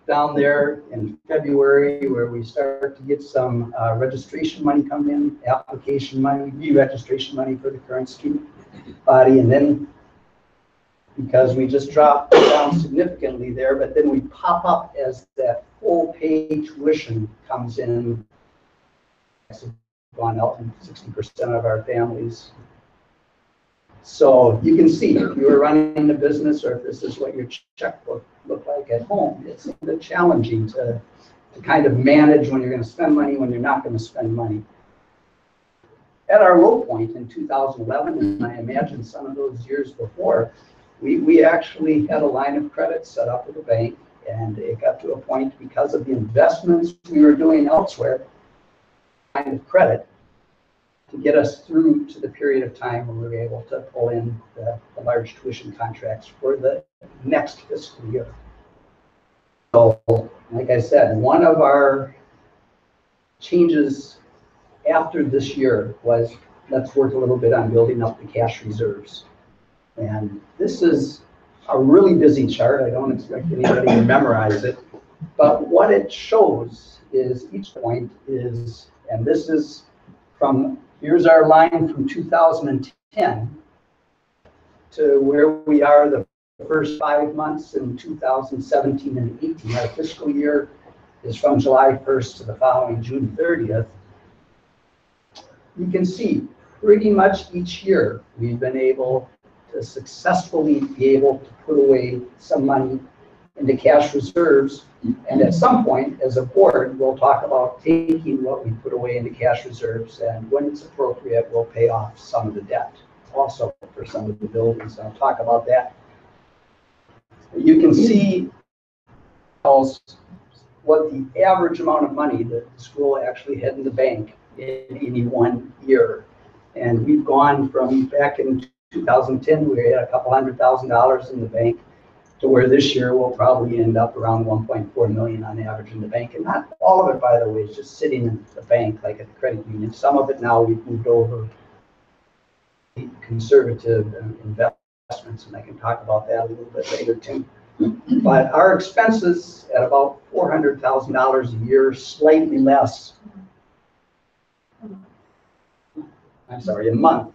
Down there in February, where we start to get some registration money come in, application money, re-registration money for the current student body, and then because we just dropped down significantly there, but then we pop up as that full pay tuition comes in. It's gone out in 60% of our families. So you can see if you were running a business or if this is what your checkbook looked like at home, it's a bit challenging to kind of manage when you're going to spend money, when you're not going to spend money. At our low point in 2011, and I imagine some of those years before, we actually had a line of credit set up with the bank, and it got to a point because of the investments we were doing elsewhere, line of credit, to get us through to the period of time when we were able to pull in the large tuition contracts for the next fiscal year. So, like I said, one of our changes after this year was let's work a little bit on building up the cash reserves. And this is a really busy chart. I don't expect anybody to memorize it, but what it shows is each point is, and this is from, here's our line from 2010 to where we are the first 5 months in 2017 and 18. Our fiscal year is from July 1st to the following June 30th. You can see pretty much each year we've been able to successfully be able to put away some money into cash reserves. And at some point, as a board, we'll talk about taking what we put away into cash reserves, and when it's appropriate, we'll pay off some of the debt also for some of the buildings. I'll talk about that. You can see what the average amount of money that the school actually had in the bank in any one year. And we've gone from back in 2010, we had a couple $100,000 in the bank, to where this year we'll probably end up around 1.4 million on average in the bank. And not all of it, by the way, is just sitting in the bank like at the credit union. Some of it now we've moved over conservative investments, and I can talk about that a little bit later too. But our expenses at about $400,000 a year, slightly less, a month.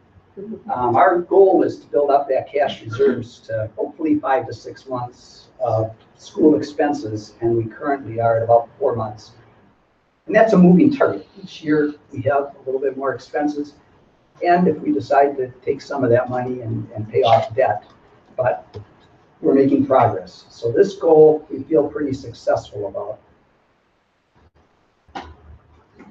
Our goal is to build up that cash reserves to hopefully 5 to 6 months of school expenses, and we currently are at about 4 months. And that's a moving target. Each year we have a little bit more expenses, and if we decide to take some of that money and pay off debt, but we're making progress. So this goal we feel pretty successful about.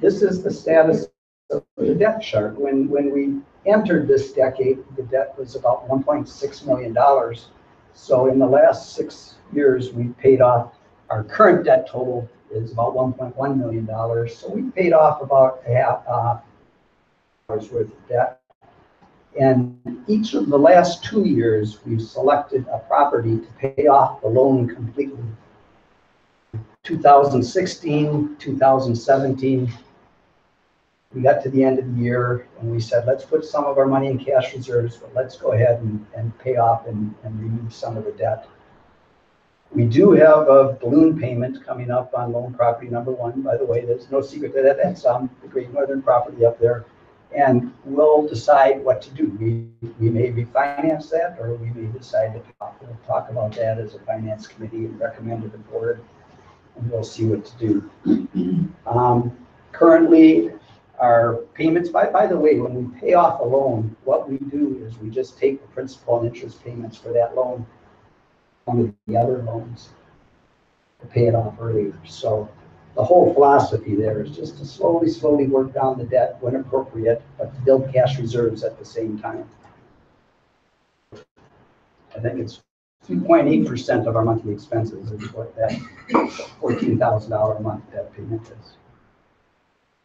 This is the status of the debt chart. When we entered this decade, the debt was about $1.6 million. So in the last 6 years, we paid off, our current debt total is about $1.1 million. So we paid off about half worth of debt. And each of the last 2 years, we've selected a property to pay off the loan completely. 2016, 2017, we got to the end of the year and we said, let's put some of our money in cash reserves, but let's go ahead and pay off and remove some of the debt. We do have a balloon payment coming up on loan property number 1. By the way, there's no secret to that. That's the Great Northern property up there. And we'll decide what to do. We may refinance that, or we may decide to we'll talk about that as a finance committee and recommend to the board, and we'll see what to do. Currently, our payments, by the way, when we pay off a loan, what we do is we just take the principal and interest payments for that loan on the other loans to pay it off earlier. So the whole philosophy there is just to slowly work down the debt when appropriate, but to build cash reserves at the same time. I think it's 3.8% of our monthly expenses is what that $14,000 a month debt payment is.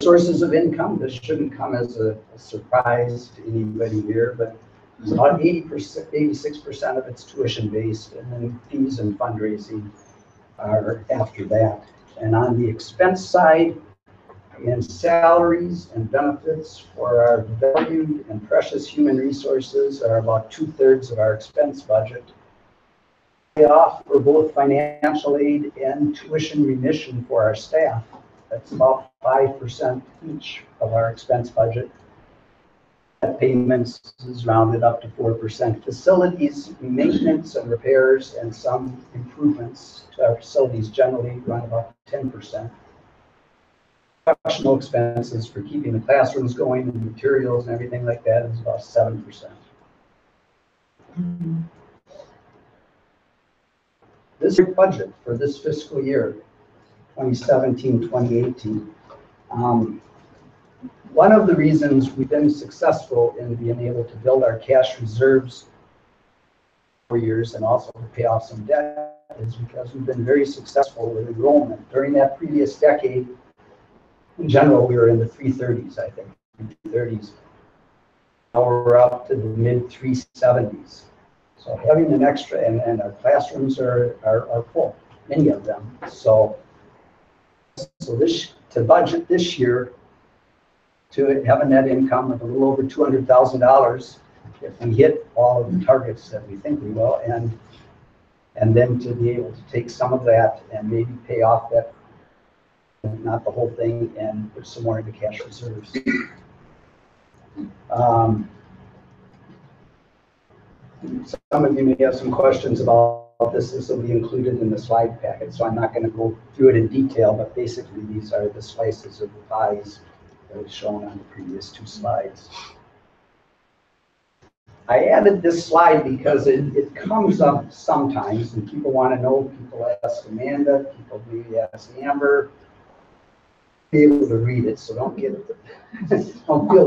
Sources of income, this shouldn't come as a surprise to anybody here, but it's about 86% of it's tuition based, and then fees and fundraising are after that. And on the expense side, in salaries and benefits for our valued and precious human resources are about 2/3 of our expense budget. Payoff for both financial aid and tuition remission for our staff. That's about 5% each of our expense budget. Payments is rounded up to 4%. Facilities, maintenance and repairs and some improvements to our facilities generally run about 10%. Instructional expenses for keeping the classrooms going and materials and everything like that is about 7%. This budget for this fiscal year, 2017-2018, one of the reasons we've been successful in being able to build our cash reserves for years and also to pay off some debt is because we've been very successful with enrollment. During that previous decade, in general, we were in the 330s, I think, 330s. Now we're up to the mid 370s. So having an extra, and our classrooms are full, many of them. So this, to budget this year, to have a net income of a little over $200,000 if we hit all of the targets that we think we will, and then to be able to take some of that and maybe pay off that, not the whole thing, and put some more into cash reserves. Some of you may have some questions about this. This will be included in the slide packet, so I'm not going to go through it in detail, but basically these are the slices of the pies that was shown on the previous two slides. I added this slide because it comes up sometimes and people want to know. People ask Amanda, people maybe ask Amber, be able to read it, so don't feel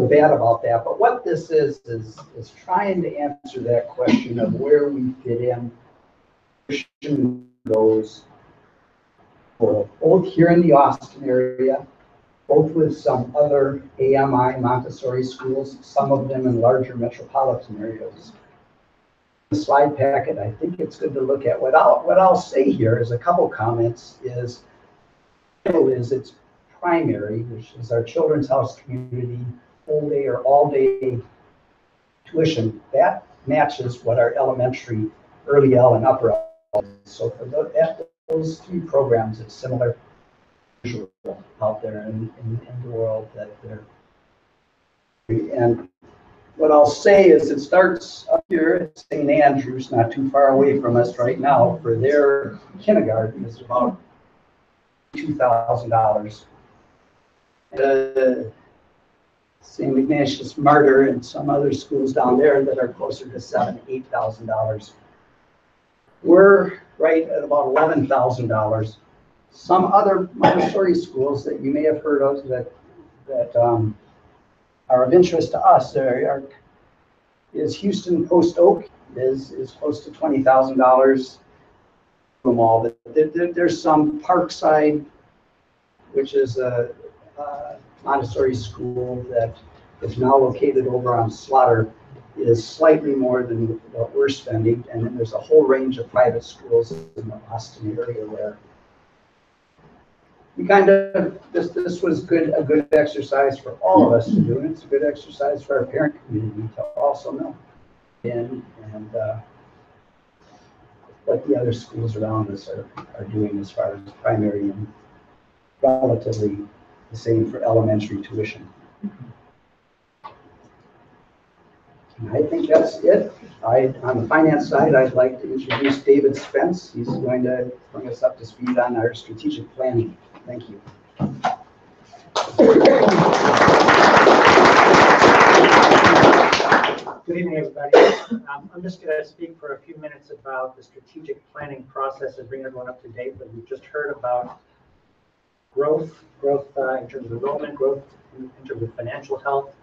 bad about that. But what this is trying to answer that question of where we fit in, goes for both here in the Austin area, both with some other AMI Montessori schools, some of them in larger metropolitan areas. The slide packet, I think it's good to look at. What I'll say here is a couple comments is it's primary, which is our Children's House community, full day or all day tuition. That matches what our elementary, early L and upper L is. So for those three programs, it's similar out there in the world that they're. And what I'll say is it starts up here at St. Andrews, not too far away from us right now. For their kindergarten is about $2,000. St. Ignatius Martyr and some other schools down there that are closer to $7,000, $8,000. We're right at about $11,000. Some other Montessori schools that you may have heard of that are of interest to us is Houston Post Oak is close to $20,000 from all. But there's some Parkside, which is a Montessori school that is now located over on Slaughter, is slightly more than what we're spending. And then there's a whole range of private schools in the Austin area where we kind of, this was a good exercise for all of us to do, and it's a good exercise for our parent community to also know. And what the other schools around us are doing as far as primary, and relatively the same for elementary tuition. And I think that's it. On the finance side, I'd like to introduce David Spence. He's going to bring us up to speed on our strategic planning. Thank you. Good evening, everybody. I'm just going to speak for a few minutes about the strategic planning process and bring everyone up to date. But we've just heard about growth in terms of enrollment, growth in terms of financial health.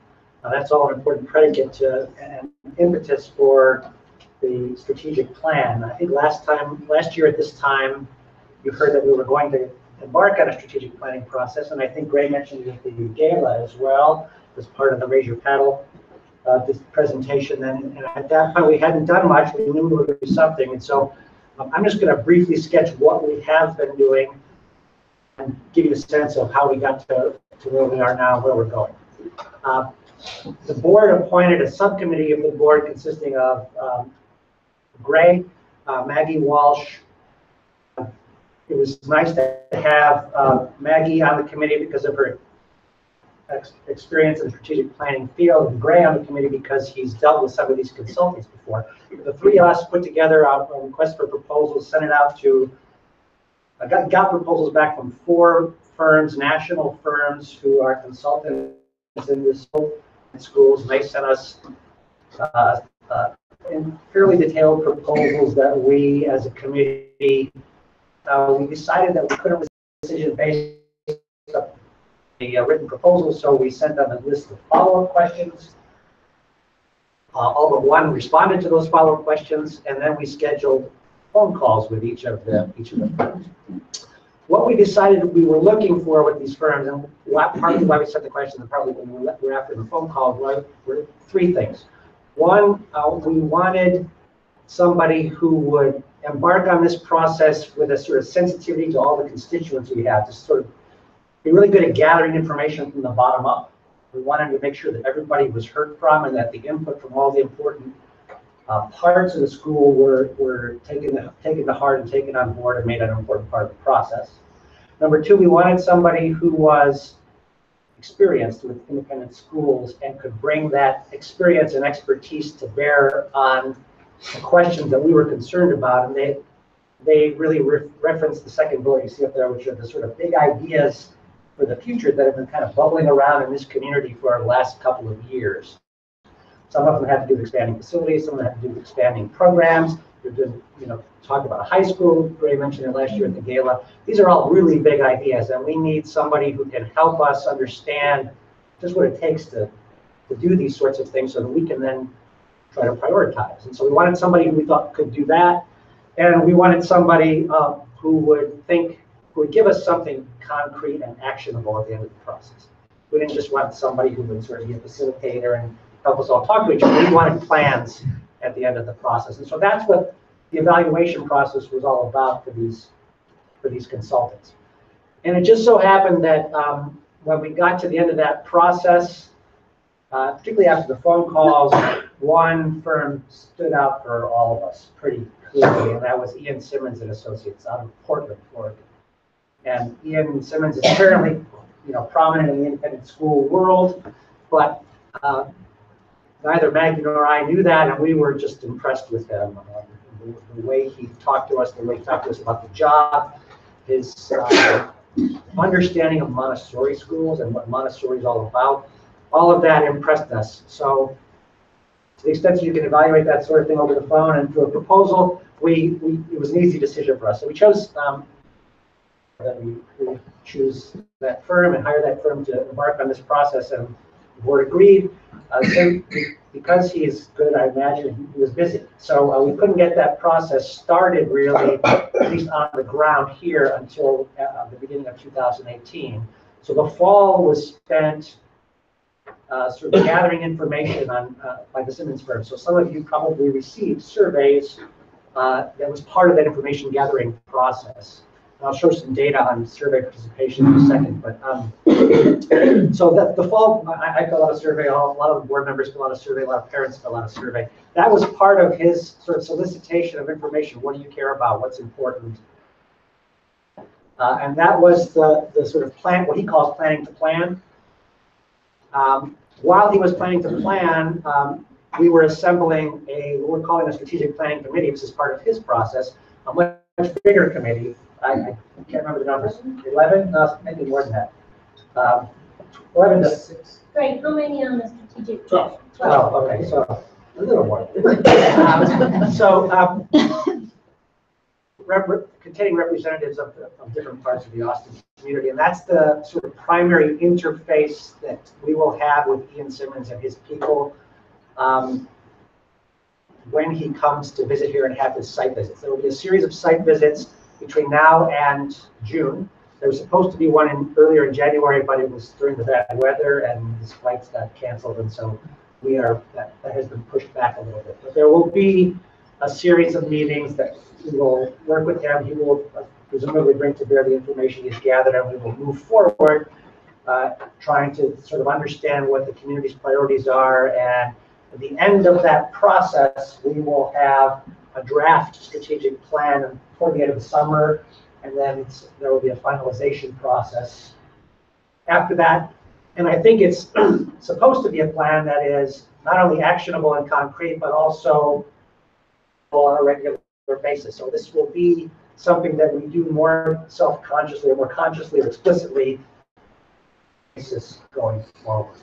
That's all an important predicate to and impetus for the strategic plan. I think last year at this time, you heard that we were going to embark on a strategic planning process, and I think Gray mentioned it at the gala as well as part of the Raise Your Paddle this presentation. And at that point, we hadn't done much. We knew we were going to do something, and so I'm just going to briefly sketch what we have been doing and give you a sense of how we got to where we are now, where we're going. The board appointed a subcommittee of the board consisting of Gray, Maggie Walsh. It was nice to have Maggie on the committee because of her experience in the strategic planning field, and Gray on the committee because he's dealt with some of these consultants before. The three of us put together a request for proposals, sent it out to, got proposals back from 4 firms, national firms who are consultants in this schools, and they sent us in fairly detailed proposals that we as a committee, we decided that we couldn't make a decision based on the written proposal, so we sent them a list of follow-up questions. All but one responded to those follow-up questions, and then we scheduled phone calls with each of the firms. What we decided we were looking for with these firms, and partly why we sent the questions, and partly when we were after the phone calls, were 3 things. One, we wanted somebody who would embark on this process with a sort of sensitivity to all the constituents we have, to sort of be really good at gathering information from the bottom up. We wanted to make sure that everybody was heard from and that the input from all the important parts of the school were taken to heart and taken on board and made an important part of the process. Number 2, we wanted somebody who was experienced with independent schools and could bring that experience and expertise to bear on the questions that we were concerned about. And they really referenced the second bullet you see up there, which are the sort of big ideas for the future that have been kind of bubbling around in this community for the last couple of years. Some of them have to do with expanding facilities, some of them have to do with expanding programs. They're doing, talk about a high school. Gray mentioned it last year at the gala. These are all really big ideas, and we need somebody who can help us understand just what it takes to do these sorts of things so that we can then try to prioritize. And so we wanted somebody who we thought could do that, and we wanted somebody who would give us something concrete and actionable at the end of the process. We didn't just want somebody who would sort of be a facilitator and help us all talk to each other. We wanted plans at the end of the process. And so that's what the evaluation process was all about for these consultants. And it just so happened that when we got to the end of that process, particularly after the phone calls, one firm stood out for all of us pretty clearly, and that was Ian Simmons and Associates out of Portland, Oregon. And Ian Simmons is apparently, prominent in the independent school world, but neither Maggie nor I knew that, and we were just impressed with him. The way he talked to us, the way he talked to us about the job, his understanding of Montessori schools and what Montessori is all about, all of that impressed us. So to the extent that you can evaluate that sort of thing over the phone and through a proposal, it was an easy decision for us. So we chose that we choose that firm and hire that firm to embark on this process, and the board agreed. Because he is good, I imagine he was busy. So we couldn't get that process started really, at least on the ground here, until the beginning of 2018. So the fall was spent sort of gathering information on by the Simmons firm. So some of you probably received surveys that was part of that information gathering process. I'll show some data on survey participation in a second, but so that the fall, I fill out a survey, a lot of the board members fill out a survey, a lot of parents fill out a survey. That was part of his sort of solicitation of information. What do you care about? What's important? And that was the sort of plan, what he calls planning to plan. While he was planning to plan, we were assembling what we're calling a strategic planning committee, which is part of his process, a much bigger committee. I can't remember the numbers. 11? No, maybe more than that. 11 to 6. Right, how many on the strategic? 12. 12. Okay, so a little more. containing representatives of different parts of the Austin community. And that's the sort of primary interface that we will have with Ian Simmons and his people when he comes to visit here and have his site visits. There will be a series of site visits between now and June. There was supposed to be one earlier in January, but it was during the bad weather and his flights got canceled, and so that has been pushed back a little bit. But there will be a series of meetings that we will work with him. He will presumably bring to bear the information he's gathered, and we will move forward trying to sort of understand what the community's priorities are. And at the end of that process, we will have a draft strategic plan toward the end of the summer, and then there will be a finalization process after that. And I think it's supposed to be a plan that is not only actionable and concrete, but also on a regular basis. So this will be something that we do more self-consciously or more consciously or explicitly going forward.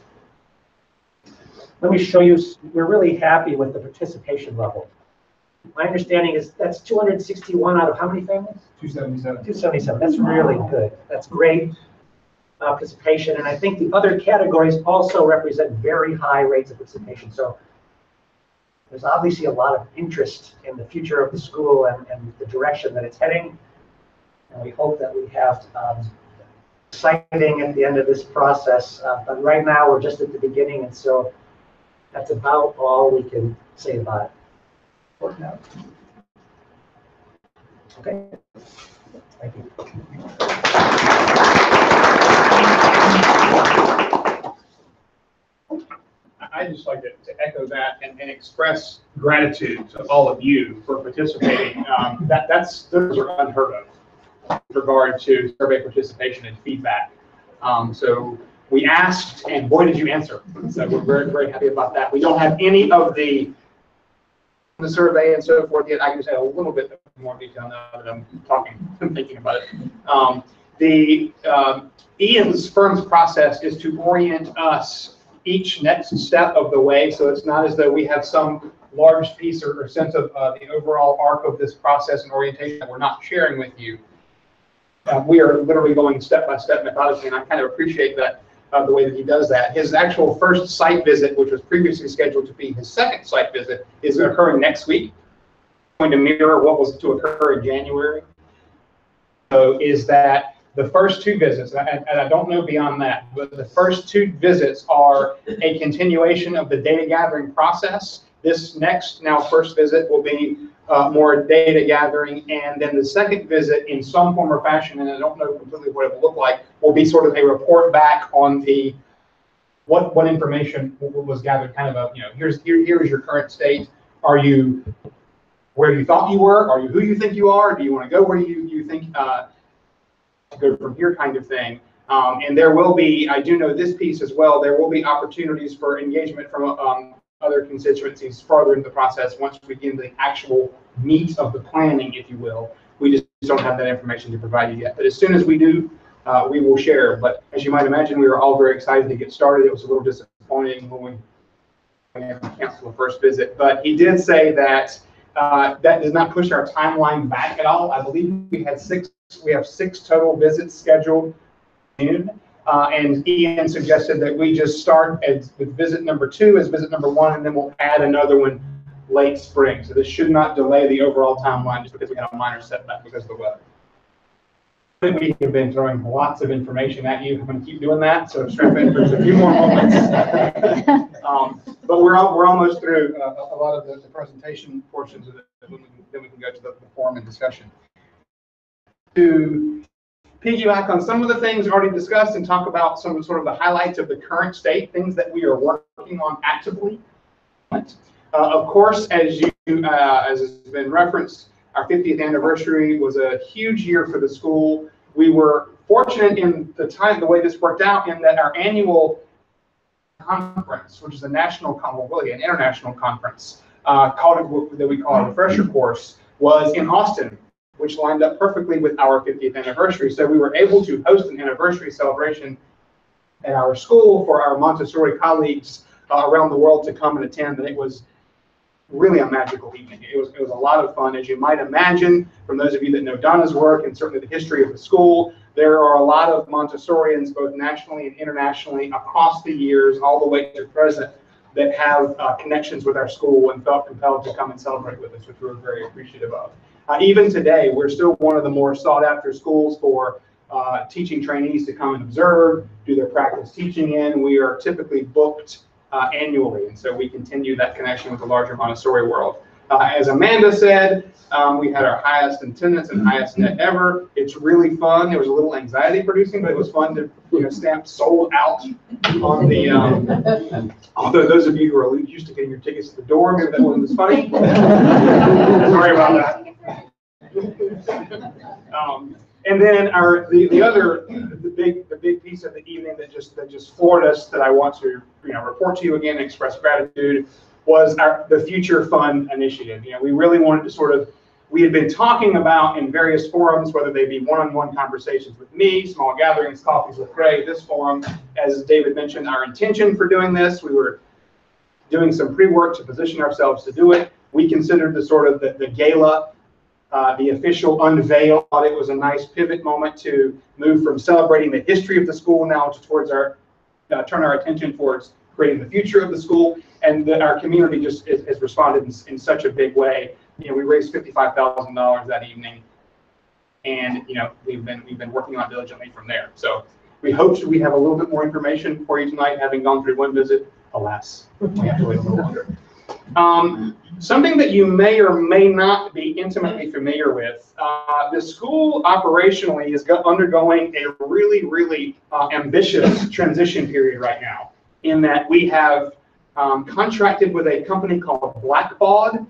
Let me show you, we're really happy with the participation level. My understanding is that's 261 out of how many families? 277. 277, that's really good. That's great participation. And I think the other categories also represent very high rates of participation. So there's obviously a lot of interest in the future of the school and the direction that it's heading. And we hope that we have exciting at the end of this process. But right now we're just at the beginning, and so that's about all we can say about it. Okay. Thank you. I'd just like to echo that and express gratitude to all of you for participating. Those are unheard of with regard to survey participation and feedback. So we asked, and boy, did you answer. So we're very, very happy about that. We don't have any of the survey and so forth yet. I can say a little bit more detail now that I'm talking, thinking about it. Ian's firm's process is to orient us each next step of the way, so it's not as though we have some large piece or sense of the overall arc of this process and orientation that we're not sharing with you. We are literally going step by step methodically, and I kind of appreciate that, the way that he does that. His actual first site visit, which was previously scheduled to be his second site visit, is occurring next week. Going to mirror what was to occur in January. So is that the first two visits, and I don't know beyond that, but the first two visits are a continuation of the data gathering process. This next, now first visit, will be more data gathering, and then the second visit, in some form or fashion, and I don't know completely what it will look like, will be sort of a report back on the what information was gathered. Kind of a, here's your current state. Are you where you thought you were? Are you who you think you are? Do you want to go where you think to go from here, kind of thing? And there will be, I do know this piece as well, there will be opportunities for engagement from other constituencies further in the process once we get into the actual meat of the planning, if you will. We just don't have that information to provide you yet. But as soon as we do, we will share. But as you might imagine, we were all very excited to get started. It was a little disappointing when we had to cancel the first visit. But he did say that that does not push our timeline back at all. I believe we have six total visits scheduled in. And Ian suggested that we just start with visit number 2 as visit number 1, and then we'll add another one late spring. So this should not delay the overall timeline just because we had a minor setback because of the weather. We have been throwing lots of information at you. I'm going to keep doing that, so strap in for a few more moments. But we're almost through a lot of the presentation portions of it. Then we can go to the forum and discussion. To piggyback on some of the things already discussed and talk about some of the highlights of the current state, things that we are working on actively. Of course, as has been referenced, our 50th anniversary was a huge year for the school. We were fortunate in the way this worked out, in that our annual conference, which is an international conference, that we call a refresher course, was in Austin, which lined up perfectly with our 50th anniversary. So we were able to host an anniversary celebration at our school for our Montessori colleagues around the world to come and attend, and it was really a magical evening. It was a lot of fun, as you might imagine, from those of you that know Donna's work and certainly the history of the school. There are a lot of Montessorians, both nationally and internationally, across the years, all the way to present, that have connections with our school and felt compelled to come and celebrate with us, which we're very appreciative of. Even today, we're still one of the more sought after schools for teaching trainees to come and observe, do their practice teaching in. We are typically booked annually, and so we continue that connection with the larger Montessori world. As Amanda said, we had our highest attendance and highest net ever. It's really fun. It was a little anxiety producing, but it was fun to stamp sold out on the, although those of you who are used to getting your tickets at the door, maybe that wasn't as funny. Sorry about that. And then the big piece of the evening that just floored us, that I want to report to you again and express gratitude, was the Future Fund initiative. We really wanted to we had been talking about in various forums, whether they be one-on-one conversations with me, small gatherings, coffees with Gray, this forum. As David mentioned, our intention for doing this, we were doing some pre-work to position ourselves to do it. We considered the gala, the official unveil. Thought it was a nice pivot moment to move from celebrating the history of the school now towards turn our attention towards creating the future of the school, and our community just has responded in such a big way. We raised $55,000 that evening, and we've been working on it diligently from there. So we hope we have a little bit more information for you tonight, having gone through one visit. Alas, we have to wait a little longer. Something that you may or may not be intimately familiar with, the school operationally is undergoing a really, really ambitious transition period right now, in that we have contracted with a company called Blackbaud,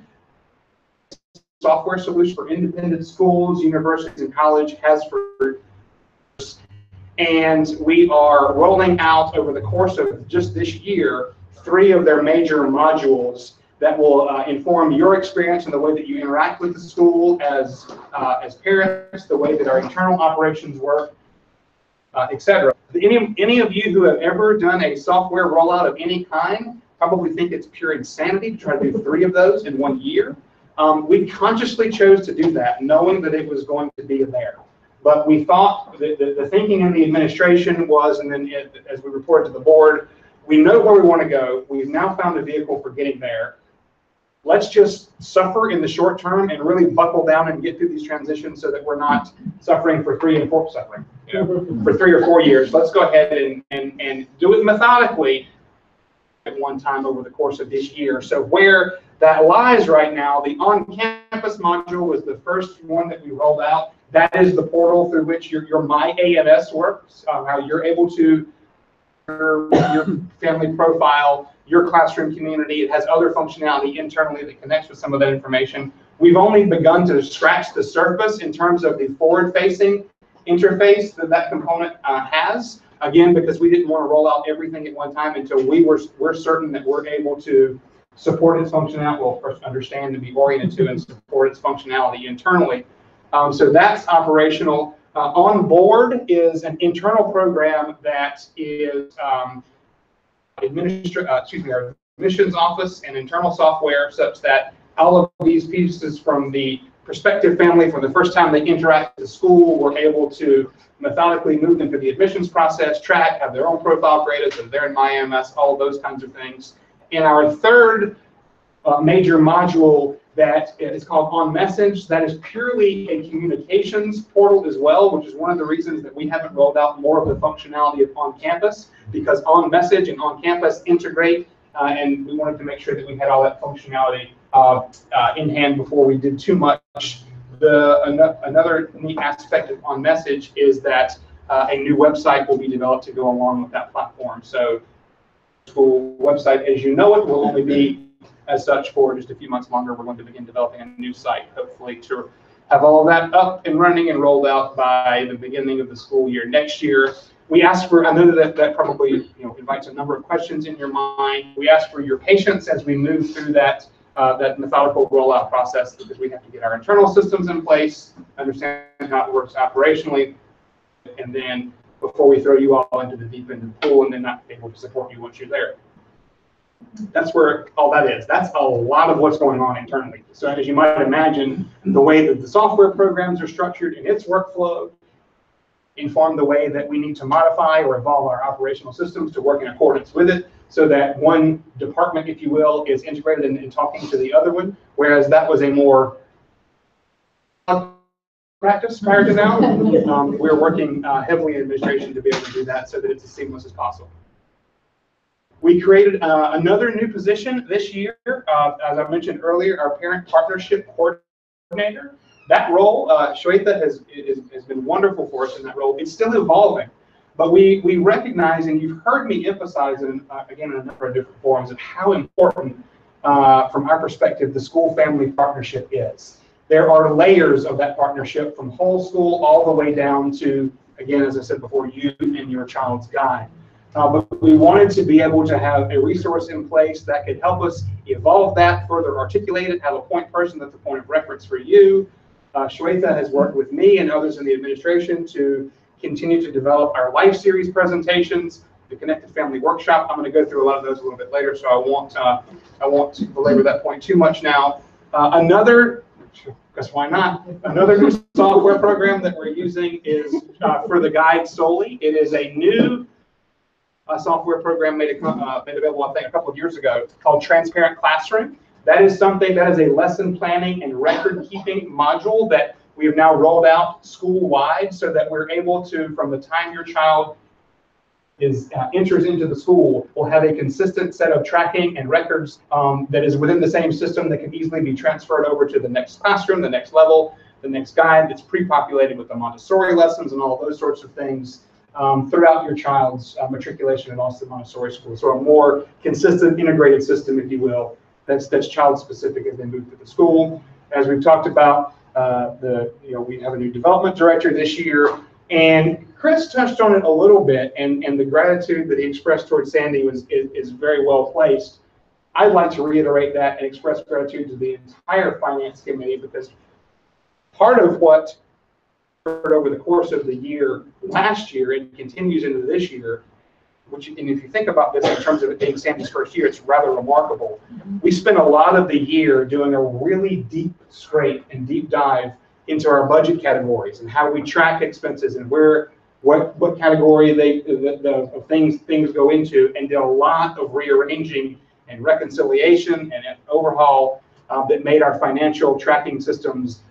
software solution for independent schools, universities, and college, has for, and we are rolling out over the course of just this year 3 of their major modules that will inform your experience and the way that you interact with the school as parents, the way that our internal operations work, etc. Any of you who have ever done a software rollout of any kind probably think it's pure insanity to try to do 3 of those in 1 year. We consciously chose to do that, knowing that it was going to be there. But we thought that the thinking in the administration was, and then as we reported to the board, we know where we want to go. We've now found a vehicle for getting there. Let's just suffer in the short term and really buckle down and get through these transitions so that we're not suffering for 3 and 4 for 3 or 4 years. Let's go ahead and do it methodically at one time over the course of this year. So where that lies right now, the on-campus module was the first one that we rolled out. That is the portal through which your My AMS works, how you're able to your family profile, your classroom community. It has other functionality internally that connects with some of that information. We've only begun to scratch the surface in terms of the forward-facing interface that component has. Again, because we didn't want to roll out everything at one time until we're certain that we're able to support its functionality, well, first understand and be oriented to and support its functionality internally. So that's operational. On board is an internal program that is our admissions office and internal software, such that all of these pieces from the prospective family, from the first time they interact with the school, we're able to methodically move them through the admissions process, track, have their own profile created, so they're in My AMS, all of those kinds of things. In our third major module that is called On Message, that is purely a communications portal as well, which is one of the reasons that we haven't rolled out more of the functionality of On Campus, because On Message and On Campus integrate, and we wanted to make sure that we had all that functionality in hand before we did too much. Another neat aspect of On Message is that a new website will be developed to go along with that platform. So school website, as you know it, will only be as such for just a few months longer. We're going to begin developing a new site, hopefully to have all of that up and running and rolled out by the beginning of the school year next year. We ask for, I know that probably invites a number of questions in your mind. We ask for your patience as we move through that methodical rollout process, because we have to get our internal systems in place, understand how it works operationally, and then before we throw you all into the deep end of the pool and then not be able to support you once you're there. That's where all that is. That's a lot of what's going on internally. So as you might imagine, the way that the software programs are structured in its workflow inform the way that we need to modify or evolve our operational systems to work in accordance with it, so that one department, if you will, is integrated in talking to the other one, whereas that was a more practice prior to now. We're working heavily in administration to be able to do that so that it's as seamless as possible. We created another new position this year, as I mentioned earlier, our parent partnership coordinator. That role, Shweta has been wonderful for us in that role. It's still evolving, but we recognize, and you've heard me emphasize, again, in a number of different forums, of how important, from our perspective, the school-family partnership is. There are layers of that partnership from whole school all the way down to, again, as I said before, you and your child's guide. But we wanted to be able to have a resource in place that could help us evolve that, further articulate it, have a point person that's a point of reference for you. Shweta has worked with me and others in the administration to continue to develop our Life Series presentations, the Connected Family Workshop. I'm going to go through a lot of those a little bit later, so I won't belabor that point too much now. Because why not? Another new software program that we're using is for the guide solely. It is a new software program made available, I think, a couple of years ago, called Transparent Classroom. That is something that is a lesson planning and record keeping module that we have now rolled out school-wide, so that we're able to, from the time your child enters into the school, will have a consistent set of tracking and records that is within the same system that can easily be transferred over to the next classroom, the next level, the next guide that's pre-populated with the Montessori lessons and all those sorts of things throughout your child's matriculation at Austin Montessori School. So a more consistent, integrated system, if you will, that's child-specific as they move through the school. As we've talked about, we have a new development director this year, and Chris touched on it a little bit, and the gratitude that he expressed towards Sandy is very well placed. I'd like to reiterate that and express gratitude to the entire finance committee, because part of what occurred over the course of the year last year and continues into this year, and if you think about this in terms of it being Sandy's first year, it's rather remarkable. We spent a lot of the year doing a really deep scrape and deep dive into our budget categories and how we track expenses and what category of things go into, and did a lot of rearranging and reconciliation and overhaul that made our financial tracking systems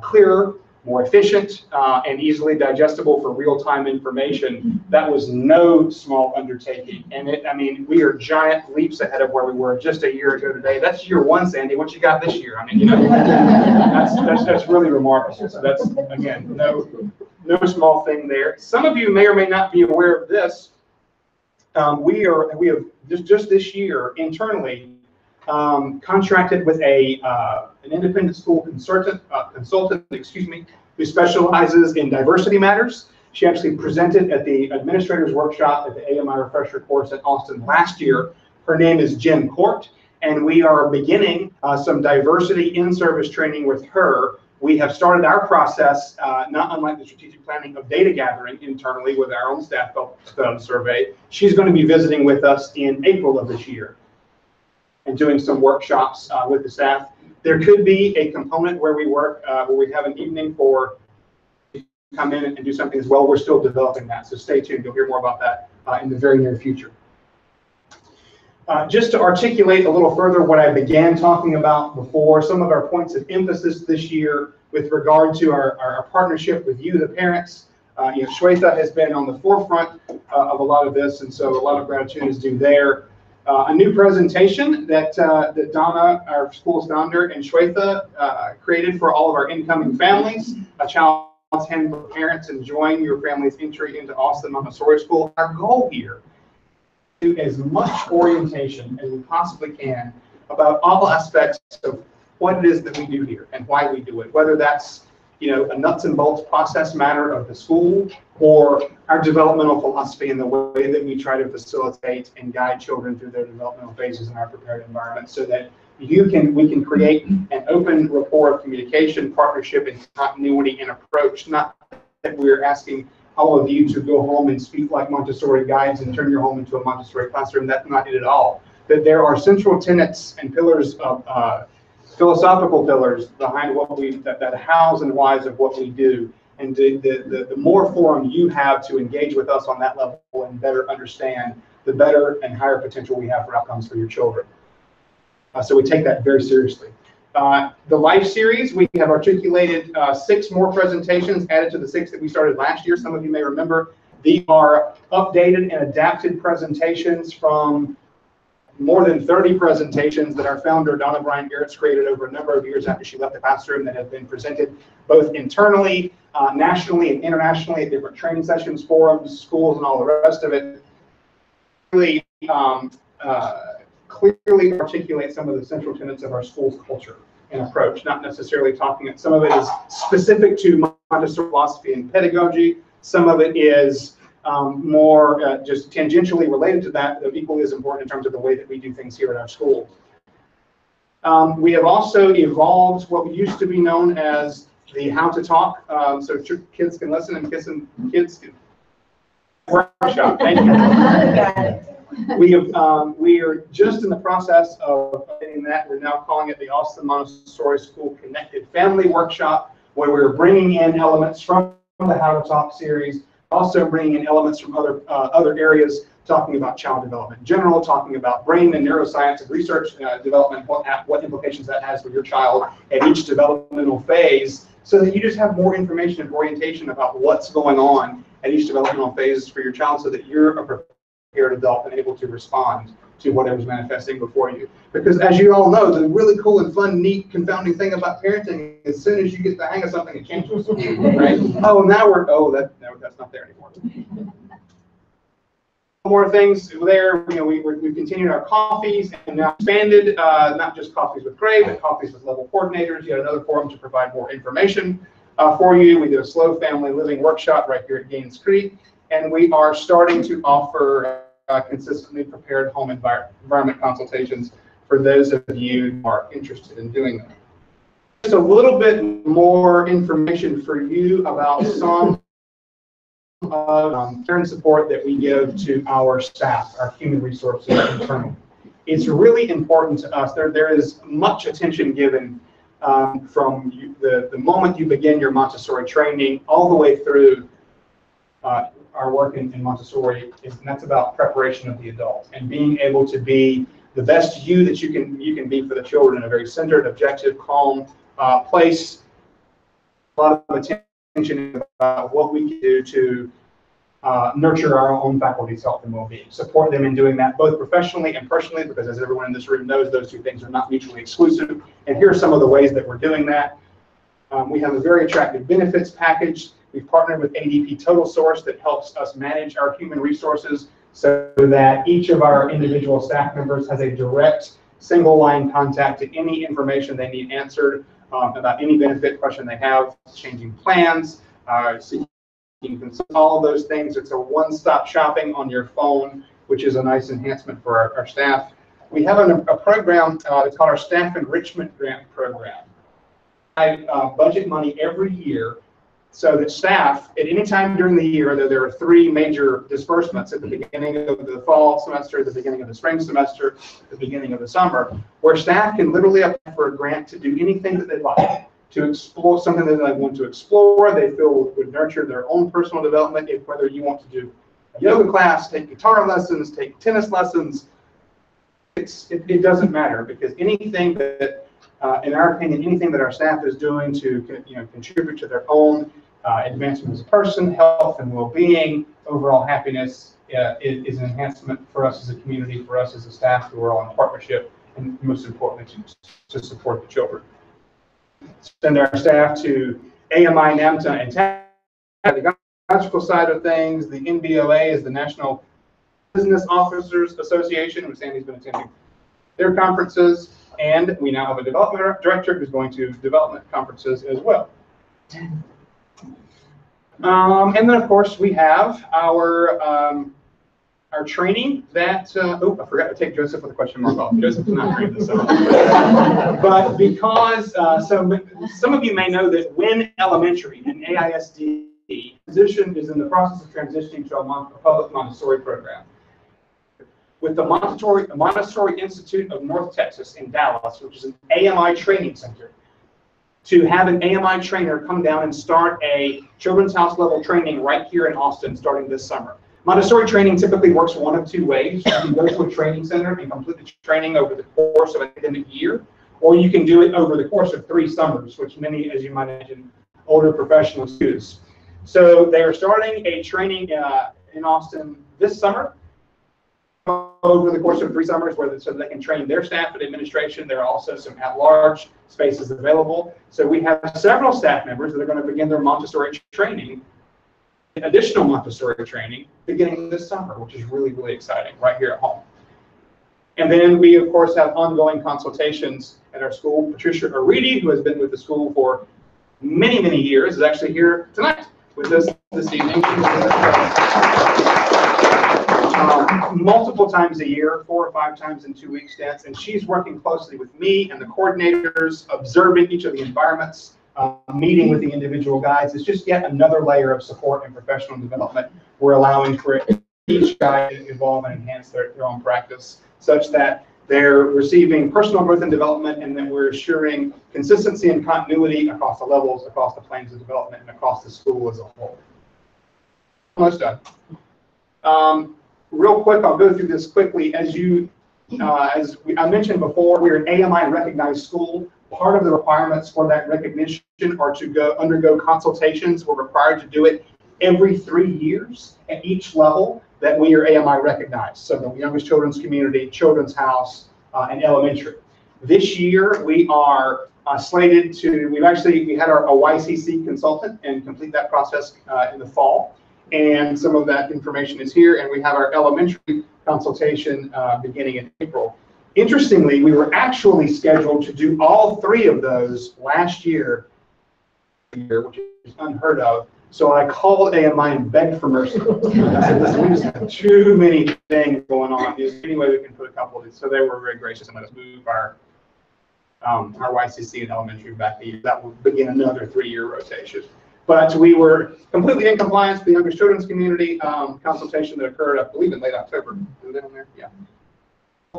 clearer, more efficient, and easily digestible for real-time information. That was no small undertaking. And we are giant leaps ahead of where we were just a year ago today. That's year one, Sandy. What you got this year? That's really remarkable. So that's, again, no small thing there. Some of you may or may not be aware of this. We have just this year internally contracted with an independent school consultant, who specializes in diversity matters. She actually presented at the administrators workshop at the AMI refresher course at Austin last year. Her name is Jen Court, and we are beginning some diversity in-service training with her. We have started our process, not unlike the strategic planning, of data gathering internally with our own staff survey. She's going to be visiting with us in April of this year and doing some workshops with the staff. There could be a component where we work, where we have an evening for you to come in and do something as well. We're still developing that, so stay tuned. You'll hear more about that in the very near future. Just to articulate a little further what I began talking about before, some of our points of emphasis this year with regard to our partnership with you, the parents. Shweta has been on the forefront of a lot of this, and so a lot of gratitude is due there. A new presentation that Donna, our school's founder, and Shweta created for all of our incoming families, a child's handbook for parents enjoying your family's entry into Austin Montessori School. Our goal here is to do as much orientation as we possibly can about all aspects of what it is that we do here and why we do it, whether that's a nuts and bolts process matter of the school, or our developmental philosophy and the way that we try to facilitate and guide children through their developmental phases in our prepared environment, so that we can create an open rapport of communication, partnership, and continuity and approach. Not that we're asking all of you to go home and speak like Montessori guides and turn your home into a Montessori classroom. That's not it at all. that there are central tenets and pillars of philosophical pillars behind what that hows and whys of what we do. And the more forum you have to engage with us on that level and better understand, the better and higher potential we have for outcomes for your children. So we take that very seriously. The Life series, we have articulated 6 more presentations added to the 6 that we started last year. Some of you may remember these are updated and adapted presentations from more than 30 presentations that our founder, Donna Bryant-Garrett's, created over a number of years after she left the classroom that have been presented both internally, nationally, and internationally at different training sessions, forums, schools, and all the rest of it. Really clearly articulate some of the central tenets of our school's culture and approach, not necessarily talking, some of it is specific to Montessori philosophy and pedagogy, some of it is more just tangentially related to that, but equally as important in terms of the way that we do things here at our school. We have also evolved what used to be known as the How to Talk, so kids can listen and kids can workshop. Thank you. We are just in the process of getting that. We're now calling it the Austin Montessori School Connected Family Workshop, where we're bringing in elements from the How to Talk series, also bringing in elements from other areas, talking about child development in general, talking about brain and neuroscience and research development, what implications that has for your child at each developmental phase, so that you just have more information and orientation about what's going on at each developmental phase for your child, so that you're a prepared adult and able to respond to whatever's manifesting before you. Because as you all know, the really cool and fun, neat, confounding thing about parenting, as soon as you get the hang of something, it changes, right? Oh, now that's not there anymore. More things there. We've continued our coffees and now expanded, not just coffees with Gray, but coffees with level coordinators. Yet another forum to provide more information for you. We did a slow family living workshop right here at Gaines Creek, and we are starting to offer consistently prepared home environment consultations for those of you who are interested in doing that. Just a little bit more information for you about some of care and support that we give to our staff, our human resources internally. It's really important to us. There is much attention given from the moment you begin your Montessori training all the way through our work in Montessori, and that's about preparation of the adult and being able to be the best you that you can be for the children in a very centered, objective, calm place. A lot of attention about what we can do to nurture our own faculty's health and well-being, support them in doing that both professionally and personally, because as everyone in this room knows, those 2 things are not mutually exclusive. And here are some of the ways that we're doing that. We have a very attractive benefits package. We've partnered with ADP Total Source that helps us manage our human resources so that each of our individual staff members has a direct single line contact to any information they need answered about any benefit question they have, changing plans, all of those things. It's a one-stop shopping on your phone, which is a nice enhancement for our staff. We have a program, it's called our Staff Enrichment Grant Program. I budget money every year so that staff, at any time during the year, there are 3 major disbursements at the beginning of the fall semester, the beginning of the spring semester, the beginning of the summer, where staff can literally apply for a grant to do anything that they'd like, to explore something that they want to explore, they feel would nurture their own personal development, whether you want to do a yoga class, take guitar lessons, take tennis lessons. It doesn't matter, because anything that, in our opinion, anything that our staff is doing to contribute to their own advancement as a person, health and well-being, overall happiness is an enhancement for us as a community, for us as a staff who are all in partnership, and most importantly, to support the children. Send our staff to AMI, NAMTA, and TAG, the pedagogical side of things. The NBOA is the National Business Officers Association, which Sandy's been attending their conferences. And we now have a development director who's going to development conferences as well. And then, of course, we have our training that, oh, I forgot to take Joseph with a question mark off. Joseph's not trained this summer. But because, some of you may know that Wynn Elementary, an AISD position, is in the process of transitioning to a public Montessori program. with the Montessori Institute of North Texas in Dallas, which is an AMI training center, to have an AMI trainer come down and start a children's house level training right here in Austin starting this summer. Montessori training typically works one of two ways. You can go to a training center and complete the training over the course of an academic year, or you can do it over the course of 3 summers, which many, as you might imagine, older professionals use. So they are starting a training in Austin this summer over the course of 3 summers, so they can train their staff and administration. There are also some at-large spaces available. So we have several staff members that are going to begin their Montessori training, additional Montessori training, beginning this summer, which is really, really exciting right here at home. And then we, of course, have ongoing consultations at our school. Patricia Aridi, who has been with the school for many, many years, is actually here tonight with us this evening. Multiple times a year, 4 or 5 times in 2 week stints, and she's working closely with me and the coordinators, observing each of the environments, meeting with the individual guides. It's just yet another layer of support and professional development we're allowing for each guide to evolve and enhance their own practice, such that they're receiving personal growth and development, and then we're assuring consistency and continuity across the levels, across the planes of development, and across the school as a whole. Almost done. Real quick, I'll go through this quickly. As I mentioned before, we're an AMI recognized school. Part of the requirements for that recognition are to undergo consultations. We're required to do it every 3 years at each level that we are AMI recognized. So the youngest children's community, children's house, and elementary. This year we are slated to, we had a YCC consultant and complete that process in the fall. And some of that information is here, and we have our elementary consultation beginning in April. Interestingly, we were actually scheduled to do all 3 of those last year, which is unheard of. So I called AMI and begged for mercy. I said, listen, we just have too many things going on. Is there any way we can put a couple of these? So they were very gracious and let us move our YCC and elementary back a year. That will begin another 3-year rotation. But we were completely in compliance with the youngest children's community consultation that occurred, I believe, in late October. Is it on there? Yeah.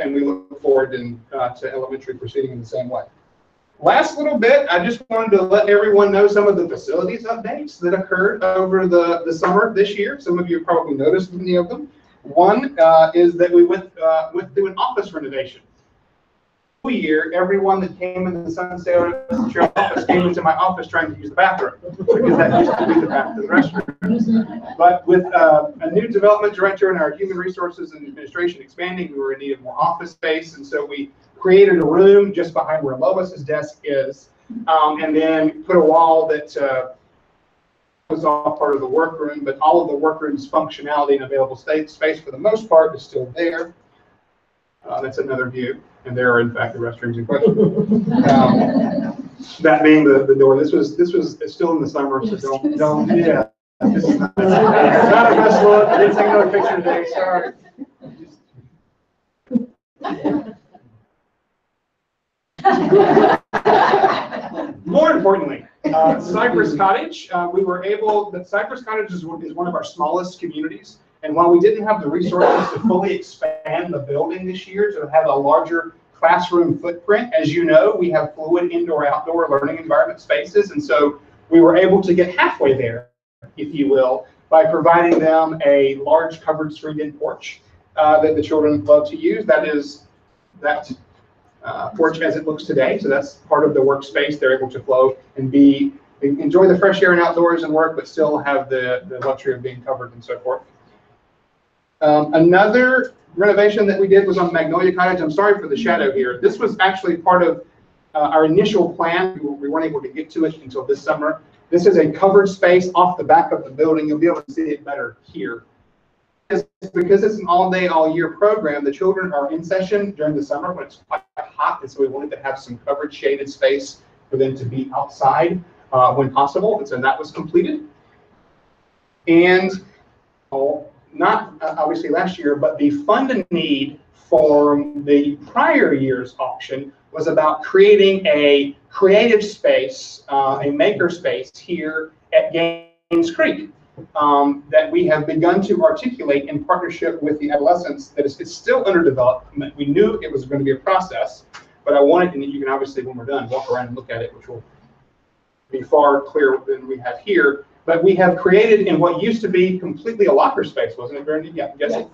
And we look forward to elementary proceeding in the same way. Last little bit, I just wanted to let everyone know some of the facilities updates that occurred over the summer this year. Some of you have probably noticed many of them. One is that we went through an office renovation. Year, everyone that came in the Sunset office came into my office trying to use the bathroom, because that used to be the restroom. But with a new development director and our human resources and administration expanding, we were in need of more office space, and so we created a room just behind where Lois's desk is, and then put a wall that was all part of the workroom, but all of the workroom's functionality and available space for the most part is still there. That's another view, and there are in fact the restrooms in question. That being the door. This was still in the summer, so don't yeah. This is not a best look. I didn't take another picture today. Sorry. More importantly, Cypress Cottage. We were able. Cypress Cottage is one of our smallest communities. And while we didn't have the resources to fully expand the building this year to have a larger classroom footprint, as you know, we have fluid indoor-outdoor learning environment spaces. And so we were able to get halfway there, if you will, by providing them a large covered screened-in porch that the children love to use. That is that porch as it looks today. So that's part of the workspace. They're able to flow and enjoy the fresh air and outdoors and work, but still have the luxury of being covered and so forth. Another renovation that we did was on Magnolia Cottage. I'm sorry for the shadow here. This was actually part of our initial plan. We weren't able to get to it until this summer. This is a covered space off the back of the building. You'll be able to see it better here. Because it's an all-day, all-year program, the children are in session during the summer when it's quite hot, and so we wanted to have some covered shaded space for them to be outside when possible, and so that was completed. And not obviously last year, but the fund need for the prior year's auction was about creating a creative space, a maker space here at Gaines Creek. that we have begun to articulate in partnership with the adolescents that it's still under development. We knew it was going to be a process, but I wanted, and you can obviously, when we're done, walk around and look at it, which will be far clearer than we have here. But we have created in what used to be completely a locker space, wasn't it, Brandy? Yeah, yes.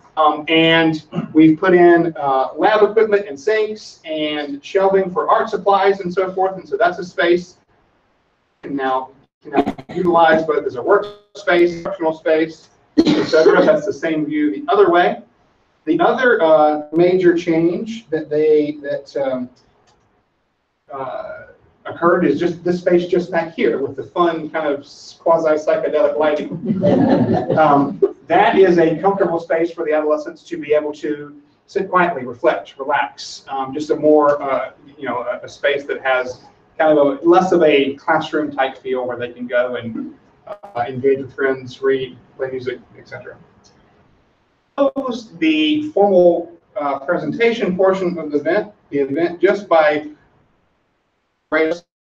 And we've put in lab equipment and sinks and shelving for art supplies and so forth. And so that's a space can now utilize both as a workspace, instructional space, etc. That's the same view the other way. The other major change that occurred is just this space just back here with the fun kind of quasi-psychedelic lighting. That is a comfortable space for the adolescents to be able to sit quietly, reflect, relax. Just a more, a space that has kind of less of a classroom type feel where they can go and engage with friends, read, play music, etc. Close the formal presentation portion of the event just by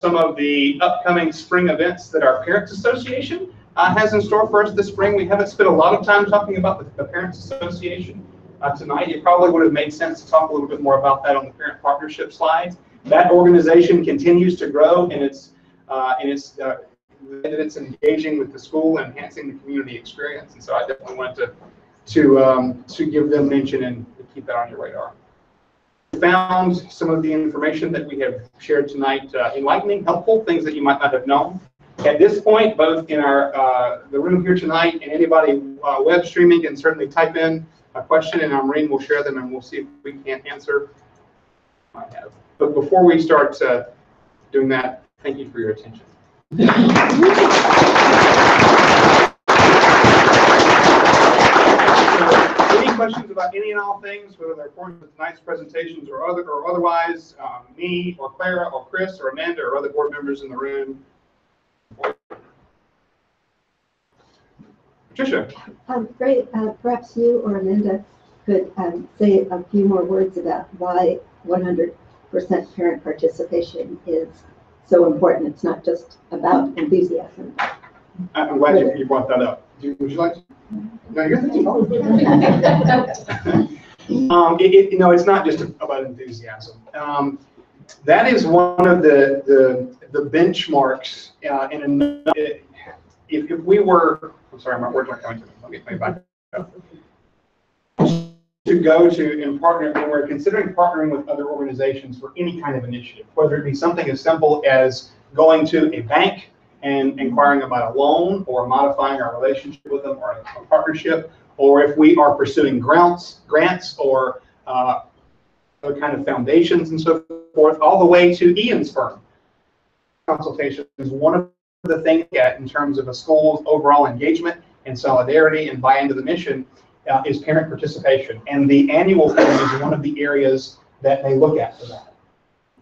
some of the upcoming spring events that our Parents Association has in store for us this spring. We haven't spent a lot of time talking about the Parents Association tonight. It probably would have made sense to talk a little bit more about that on the parent partnership slides. That organization continues to grow in its engaging with the school and enhancing the community experience. And so I definitely wanted to give them mention and keep that on your radar. Found some of the information that we have shared tonight enlightening, helpful, things that you might not have known. At this point, both in our the room here tonight and anybody web streaming can certainly type in a question and Maureen will share them and we'll see if we can answer. But before we start doing that, thank you for your attention. Any questions about any and all things, whether they're according with tonight's presentations or otherwise, me or Clara or Chris or Amanda or other board members in the room? Patricia. Great. Perhaps you or Amanda could say a few more words about why 100% parent participation is so important. It's not just about enthusiasm. I'm glad you brought that up. Would you like to? No, you're the it's not just about enthusiasm. That is one of the benchmarks. If we were, I'm sorry, my words aren't coming to me. Let me back up. To go to and partner, and we're considering partnering with other organizations for any kind of initiative, whether it be something as simple as going to a bank and inquiring about a loan or modifying our relationship with them or a partnership, or if we are pursuing grants or other kind of foundations and so forth, all the way to Ian's firm. Consultation is one of the things in terms of a school's overall engagement and solidarity and buy into the mission is parent participation. And the annual form is one of the areas that they look at for that.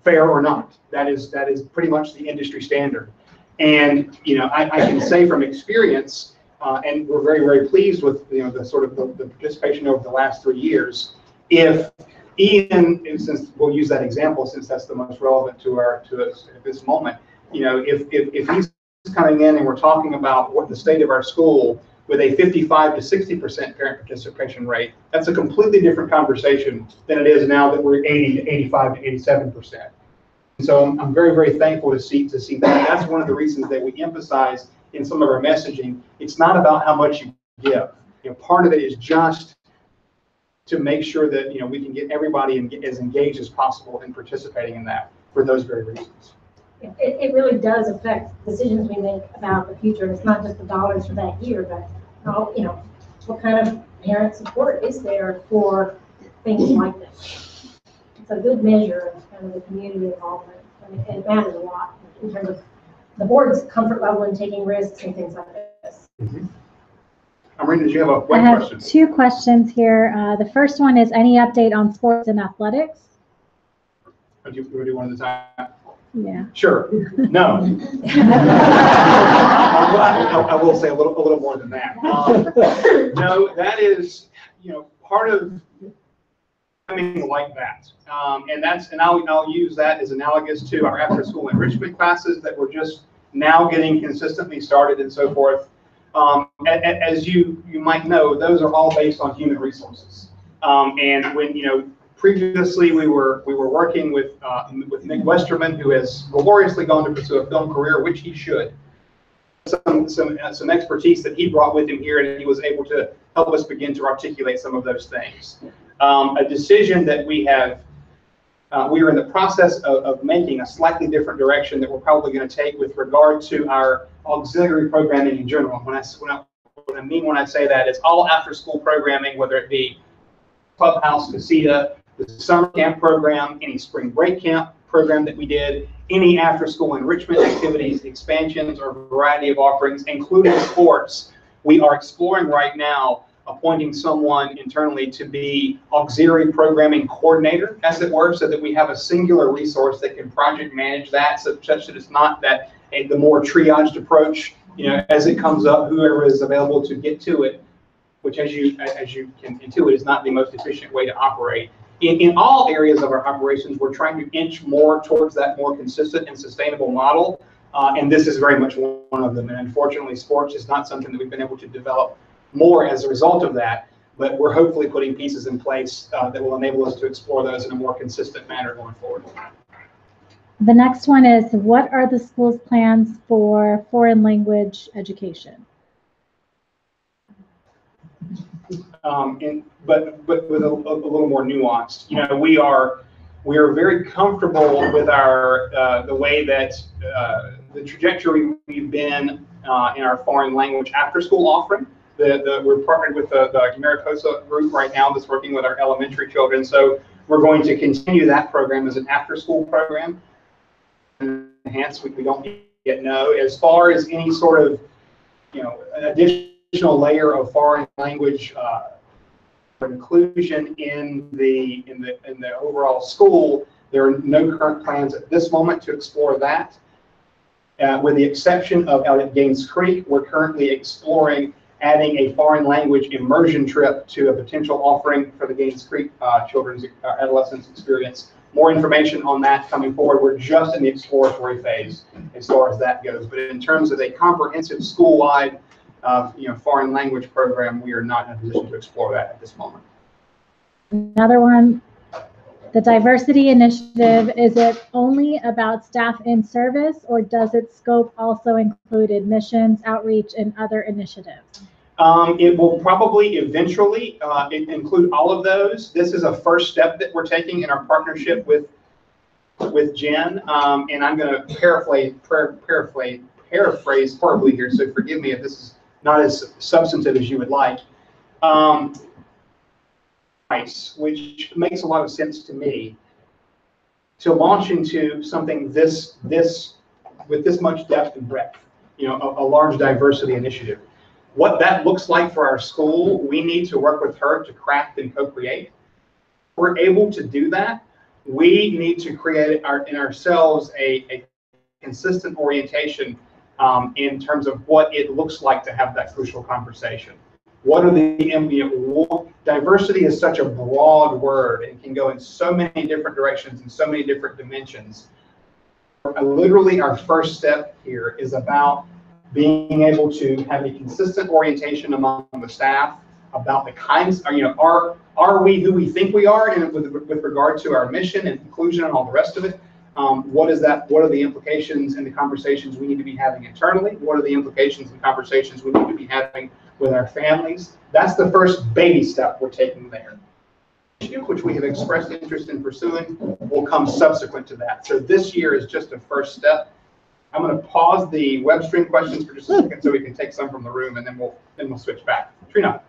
Fair or not, that is pretty much the industry standard. And I can say from experience, and we're very, very pleased with the sort of the participation over the last 3 years. If Ian, since we'll use that example since that's the most relevant to us at this moment, if he's coming in and we're talking about what the state of our school with a 55 to 60% parent participation rate, that's a completely different conversation than it is now that we're 80 to 85 to 87%. So I'm very, very thankful to see that. That's one of the reasons that we emphasize in some of our messaging. It's not about how much you give. Part of it is just to make sure that we can get everybody as engaged as possible in participating in that for those very reasons. It really does affect decisions we make about the future. It's not just the dollars for that year, but what kind of parent support is there for things like this? It's a good measure of kind of the community involvement. It matters a lot in terms of the board's comfort level in taking risks and things like this. Mm-hmm. Amreen, did you have I have 2 questions here. The first one is any update on sports and athletics? Do you want to do one at a time? Yeah. Sure. No. I will say a little more than that. No, that is part of something like that, and I'll use that as analogous to our after-school enrichment classes that we're just now getting consistently started and so forth. As you might know, those are all based on human resources. And when previously we were working with Nick Westerman, who has gloriously gone to pursue a film career, which he should. Some expertise that he brought with him here, and he was able to help us begin to articulate some of those things. A decision that we are in the process of making a slightly different direction that we're probably going to take with regard to our auxiliary programming in general. What I mean when I say that is all after-school programming, whether it be clubhouse, casita, the summer camp program, any spring break camp program that we did, any after-school enrichment activities, expansions, or variety of offerings, including sports. We are exploring right now appointing someone internally to be auxiliary programming coordinator, as it were, so that we have a singular resource that can project manage that, such that it's not that the more triaged approach, as it comes up, whoever is available to get to it, which as you can intuit is not the most efficient way to operate. In all areas of our operations, we're trying to inch more towards that more consistent and sustainable model, and this is very much one of them. And unfortunately, sports is not something that we've been able to develop more as a result of that, but we're hopefully putting pieces in place that will enable us to explore those in a more consistent manner going forward. The next one is, what are the school's plans for foreign language education? But with a little more nuanced. We are very comfortable with the way that the trajectory we've been in our foreign language after school offering. We're partnered with the Mariposa group right now that's working with our elementary children. So we're going to continue that program as an after school program. Enhance, we don't yet know. As far as any sort of additional layer of foreign language inclusion in the overall school, there are no current plans at this moment to explore that. With the exception of out at Gaines Creek, we're currently exploring adding a foreign language immersion trip to a potential offering for the Gaines Creek children's adolescence experience. More information on that coming forward. We're just in the exploratory phase as far as that goes. But in terms of a comprehensive school-wide foreign language program, we are not in a position to explore that at this moment. Another one, the diversity initiative, is it only about staff in service, or does its scope also include admissions, outreach, and other initiatives? It will probably eventually include all of those. This is a first step that we're taking in our partnership with Jen, and I'm going to paraphrase horribly here, so forgive me if this is not as substantive as you would like. Which makes a lot of sense to me, to launch into something with this much depth and breadth, a large diversity initiative. What that looks like for our school, we need to work with her to craft and co-create. If we're able to do that, we need to create in ourselves a consistent orientation in terms of what it looks like to have that crucial conversation. What are diversity is such a broad word and can go in so many different directions and so many different dimensions. Literally, our first step here is about being able to have a consistent orientation among the staff about the kinds, are we who we think we are, and with regard to our mission and inclusion and all the rest of it. What are the implications and the conversations we need to be having internally? What are the implications and conversations we need to be having with our families? That's the first baby step we're taking there, which we have expressed interest in pursuing, will come subsequent to that. So this year is just a first step. I'm going to pause the web stream questions for just a second so we can take some from the room, and then we'll switch back. Trina.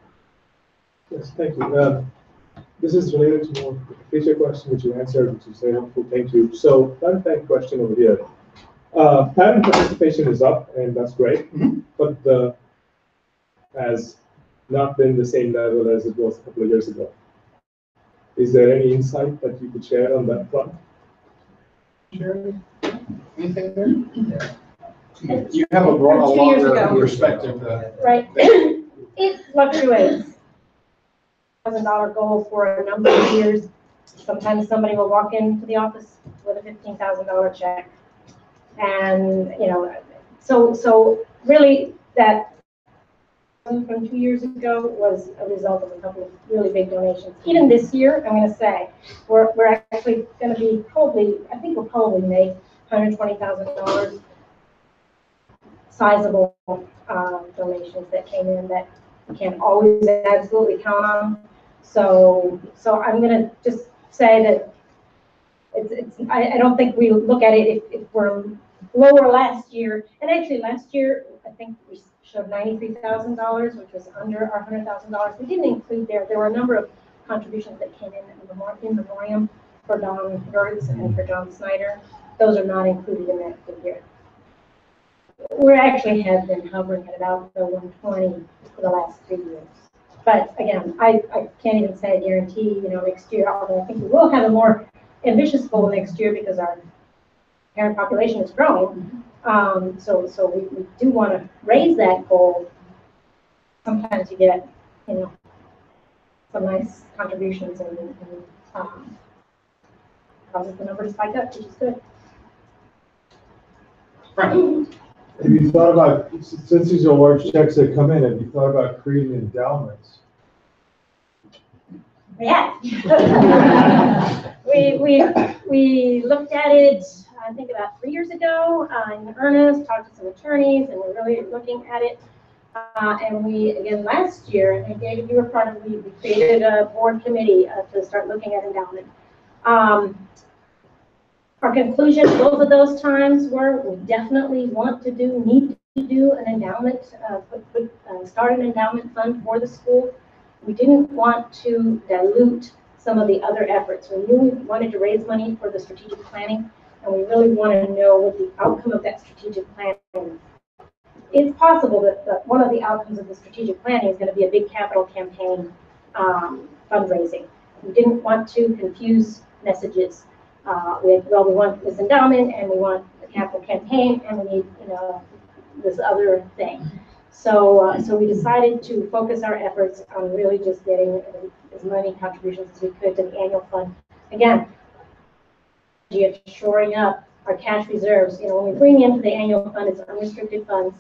Yes, thank you. This is related to more future question which you answered, which is very helpful. Thank you. So, clarifying question over here. Parent participation is up, and that's great, but has not been the same level as it was a couple of years ago. Is there any insight that you could share on that front? Sure. Anything there? Yeah. You have a longer perspective. Right. It fluctuates. $1,000 goal for a number of years. Sometimes somebody will walk into the office with a $15,000 check, and so really that from 2 years ago was a result of a couple of really big donations. Even this year, I'm going to say, we're actually going to be I think we'll probably make $120,000 sizable donations that came in that we can't always absolutely count on. So I'm going to just say that I don't think we look at it if we're lower last year. And actually last year, I think we showed $93,000, which was under our $100,000. We didn't include there were a number of contributions that came in memoriam for Don Gertz and for John Snyder. Those are not included in that figure. We actually have been hovering at about the 120 for the last 3 years. But again, I can't even say I guarantee, next year, although I think we will have a more ambitious goal next year because our parent population is growing. So we do want to raise that goal. Sometimes you get, some nice contributions and causes the number to spike up, which is good. Frank. Have you thought about, since these are large checks that come in, have you thought about creating endowments? Yeah. we looked at it, I think about 3 years ago in earnest, talked to some attorneys, and we're really looking at it. And we, again, last year, and David, you were part of, we created a board committee to start looking at endowment. Our conclusion both of those times were we definitely need to do an endowment, start an endowment fund for the school. We didn't want to dilute some of the other efforts. We knew we wanted to raise money for the strategic planning, and we really wanted to know what the outcome of that strategic planning is. It's possible that one of the outcomes of the strategic planning is going to be a big capital campaign fundraising. We didn't want to confuse messages. We want this endowment, and we want the capital campaign, and we need, this other thing. So we decided to focus our efforts on really just getting as many contributions as we could to the annual fund. Again, shoring up our cash reserves. When we bring into the annual fund, it's unrestricted funds,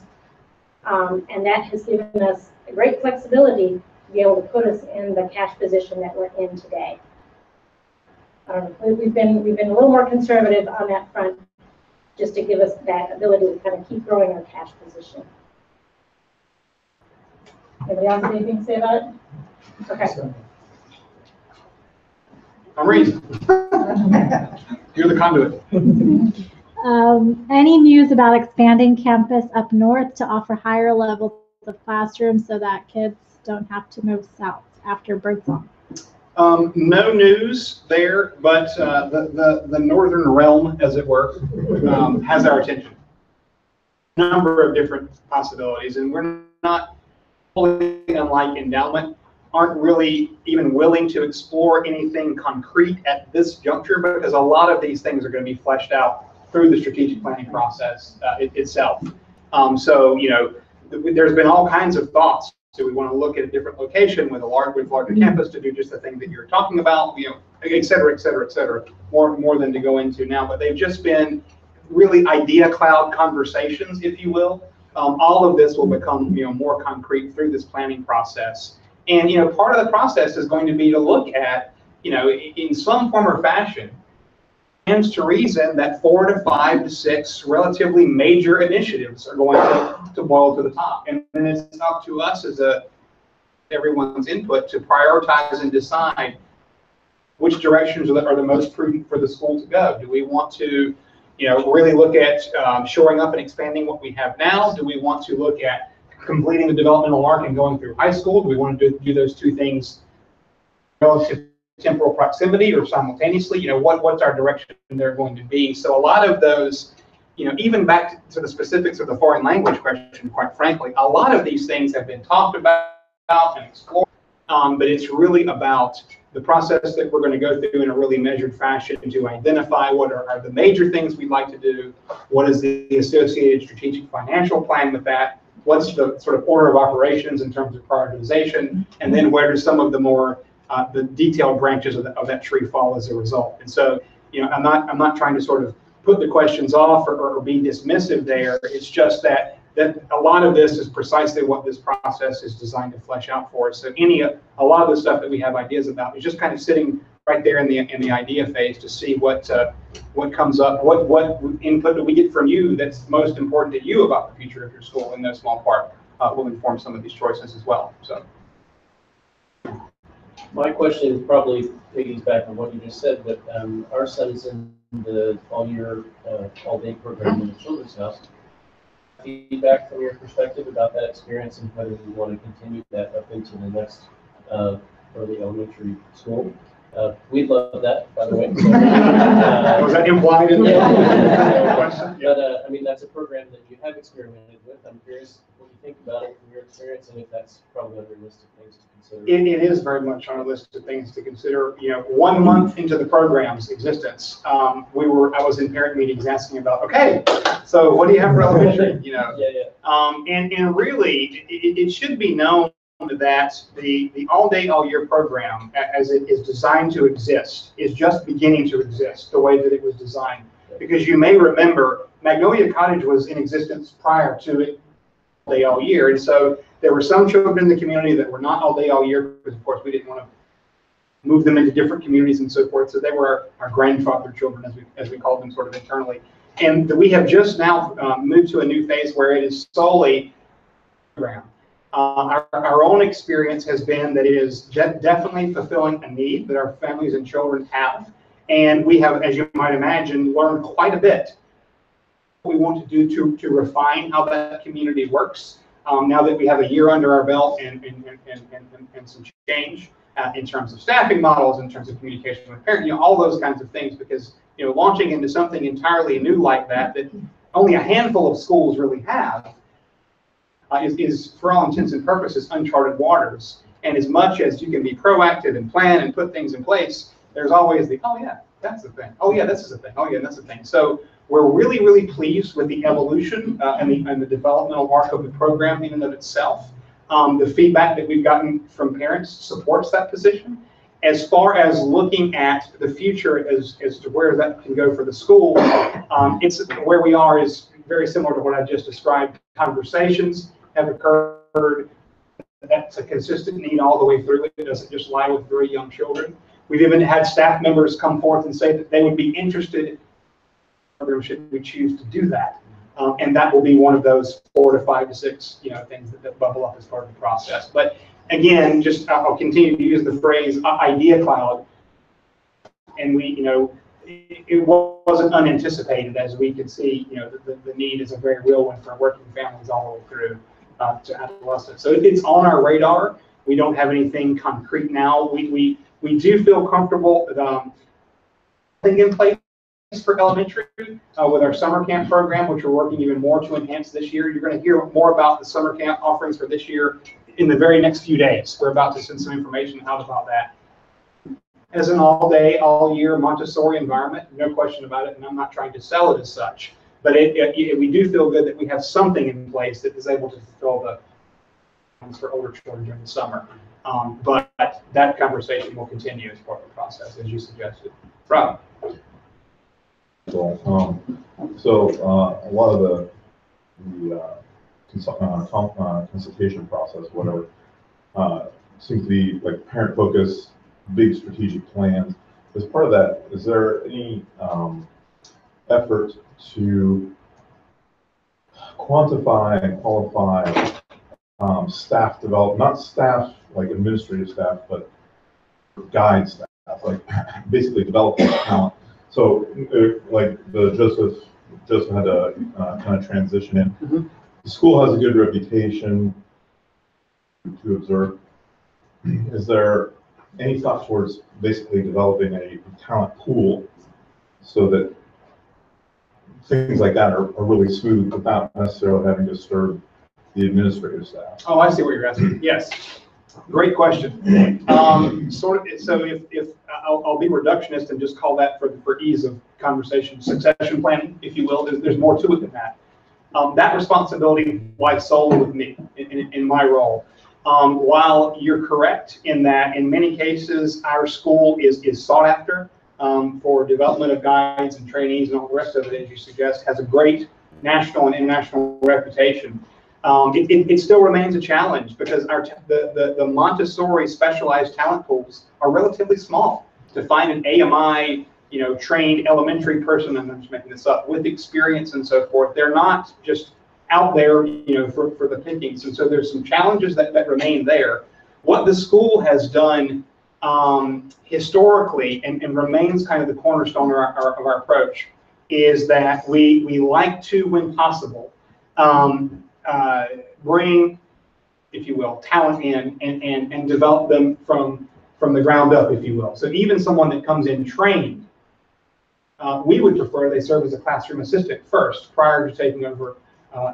and that has given us a great flexibility to be able to put us in the cash position that we're in today. We've been a little more conservative on that front, just to give us that ability to kind of keep growing our cash position. Anybody else have anything to say about it? Okay. Maurice, you're the conduit. Any news about expanding campus up north to offer higher levels of classrooms so that kids don't have to move south after Birdsong? No news there, but the northern realm, as it were, has our attention. A number of different possibilities, and we're not fully, unlike endowment, aren't really even willing to explore anything concrete at this juncture because a lot of these things are going to be fleshed out through the strategic planning process itself. So, there's been all kinds of thoughts. Do we want to look at a different location with a larger campus to do just the thing that you're talking about, et cetera, et cetera, et cetera, more than to go into now. But they've just been really idea cloud conversations, if you will. All of this will become, more concrete through this planning process. And, part of the process is going to be to look at, in some form or fashion, stands to reason that 4 to 5 to 6 relatively major initiatives are going to boil to the top. And then it's up to us as everyone's input to prioritize and decide which directions are the most prudent for the school to go. Do we want to, really look at shoring up and expanding what we have now? Do we want to look at completing the developmental arc and going through high school? Do we want to do those two things relative temporal proximity or simultaneously? What's our direction they're going to be? So a lot of those, even back to the specifics of the foreign language question, quite frankly, a lot of these things have been talked about and explored, but it's really about the process that we're going to go through in a really measured fashion to identify what are the major things we'd like to do, what is the associated strategic financial plan with that, what's the sort of order of operations in terms of prioritization, and then where do some of the more the detailed branches of that tree fall as a result. And so, I'm not trying to sort of put the questions off or be dismissive there. It's just that that a lot of this is precisely what this process is designed to flesh out for us. So a lot of the stuff that we have ideas about is just kind of sitting right there in the idea phase to see what comes up, what input do we get from you that's most important to you about the future of your school, in no small part will inform some of these choices as well. So. My question probably piggyback on what you just said, but our son's in the all-year, all-day program in the Children's House. Feedback from your perspective about that experience and whether you want to continue that up into the next early elementary school. We'd love that, by the way. So, was that implied in the question? But I mean, that's a program that you have experimented with. I'm curious what you think about it from your experience, and if that's probably on your list of things to consider. It is very much on our list of things to consider. 1 month into the program's existence, I was in parent meetings asking about, okay, so what do you have for elementary? And really, it should be known that the all-day, all-year program, as it is designed to exist, is just beginning to exist the way that it was designed. Because you may remember, Magnolia Cottage was in existence prior to it all day, all year. And so there were some children in the community that were not all day, all year, because of course we didn't want to move them into different communities and so forth. So they were our grandfather children, as we called them sort of internally. And we have just now moved to a new phase where it is solely program. Our own experience has been that it is definitely fulfilling a need that our families and children have. And we have, as you might imagine, learned quite a bit. What we want to do to refine how that community works now that we have a year under our belt and some change in terms of staffing models, in terms of communication with parents, all those kinds of things, because launching into something entirely new like that only a handful of schools really have is for all intents and purposes uncharted waters. And as much as you can be proactive and plan and put things in place, there's always the, oh yeah, that's the thing. Oh yeah, this is the thing. Oh yeah, that's the thing. So we're really, really pleased with the evolution and the developmental arc of the program in and of itself. The feedback that we've gotten from parents supports that position. As far as looking at the future as to where that can go for the school, it's where we are is very similar to what I just described. Conversations have occurred. That's a consistent need all the way through. It doesn't just lie with very young children. We've even had staff members come forth and say that they would be interested should we choose to do that. And that will be one of those 4 to 5 to 6 things that bubble up as part of the process. But again, I'll continue to use the phrase idea cloud. And it wasn't unanticipated, as we could see, the need is a very real one for working families all the way through to adolescence. So it's on our radar. We don't have anything concrete now. We do feel comfortable putting in place for elementary with our summer camp program, which we're working even more to enhance this year. You're going to hear more about the summer camp offerings for this year in the very next few days. We're about to send some information out about that. As an all-day, all-year Montessori environment, no question about it, and I'm not trying to sell it as such, but we do feel good that we have something in place that is able to fulfill the needs for older children during the summer. But that conversation will continue as part of the process, as you suggested. Rob? So a lot of the consultation process, whatever, seems to be like parent focus, big strategic plans. As part of that, is there any effort to quantify and qualify staff development, not staff like administrative staff, but guide staff, like basically development talent? So like Joseph had to kind of transition in. Mm-hmm. The school has a good reputation to observe. Is there any thought towards basically developing a talent pool so that things like that are really smooth without necessarily having to disturb the administrative staff? Oh, I see what you're asking. Yes, great question. So if I'll be reductionist and just call that for ease of conversation, succession planning, if you will. There's more to it than that. That responsibility lies solely with me in my role. While you're correct in that, in many cases, our school is sought after for development of guides and trainees and all the rest of it, as you suggest, has a great national and international reputation. It still remains a challenge because the Montessori specialized talent pools are relatively small. To find an AMI, trained elementary person, and I'm just making this up, with experience and so forth, they're not just out there, for the pickings. And so there's some challenges that remain there. What the school has done historically and remains kind of the cornerstone of our approach is that we like to, when possible, bring, if you will, talent in and develop them from the ground up, if you will. So even someone that comes in trained, we would prefer they serve as a classroom assistant first, prior to taking over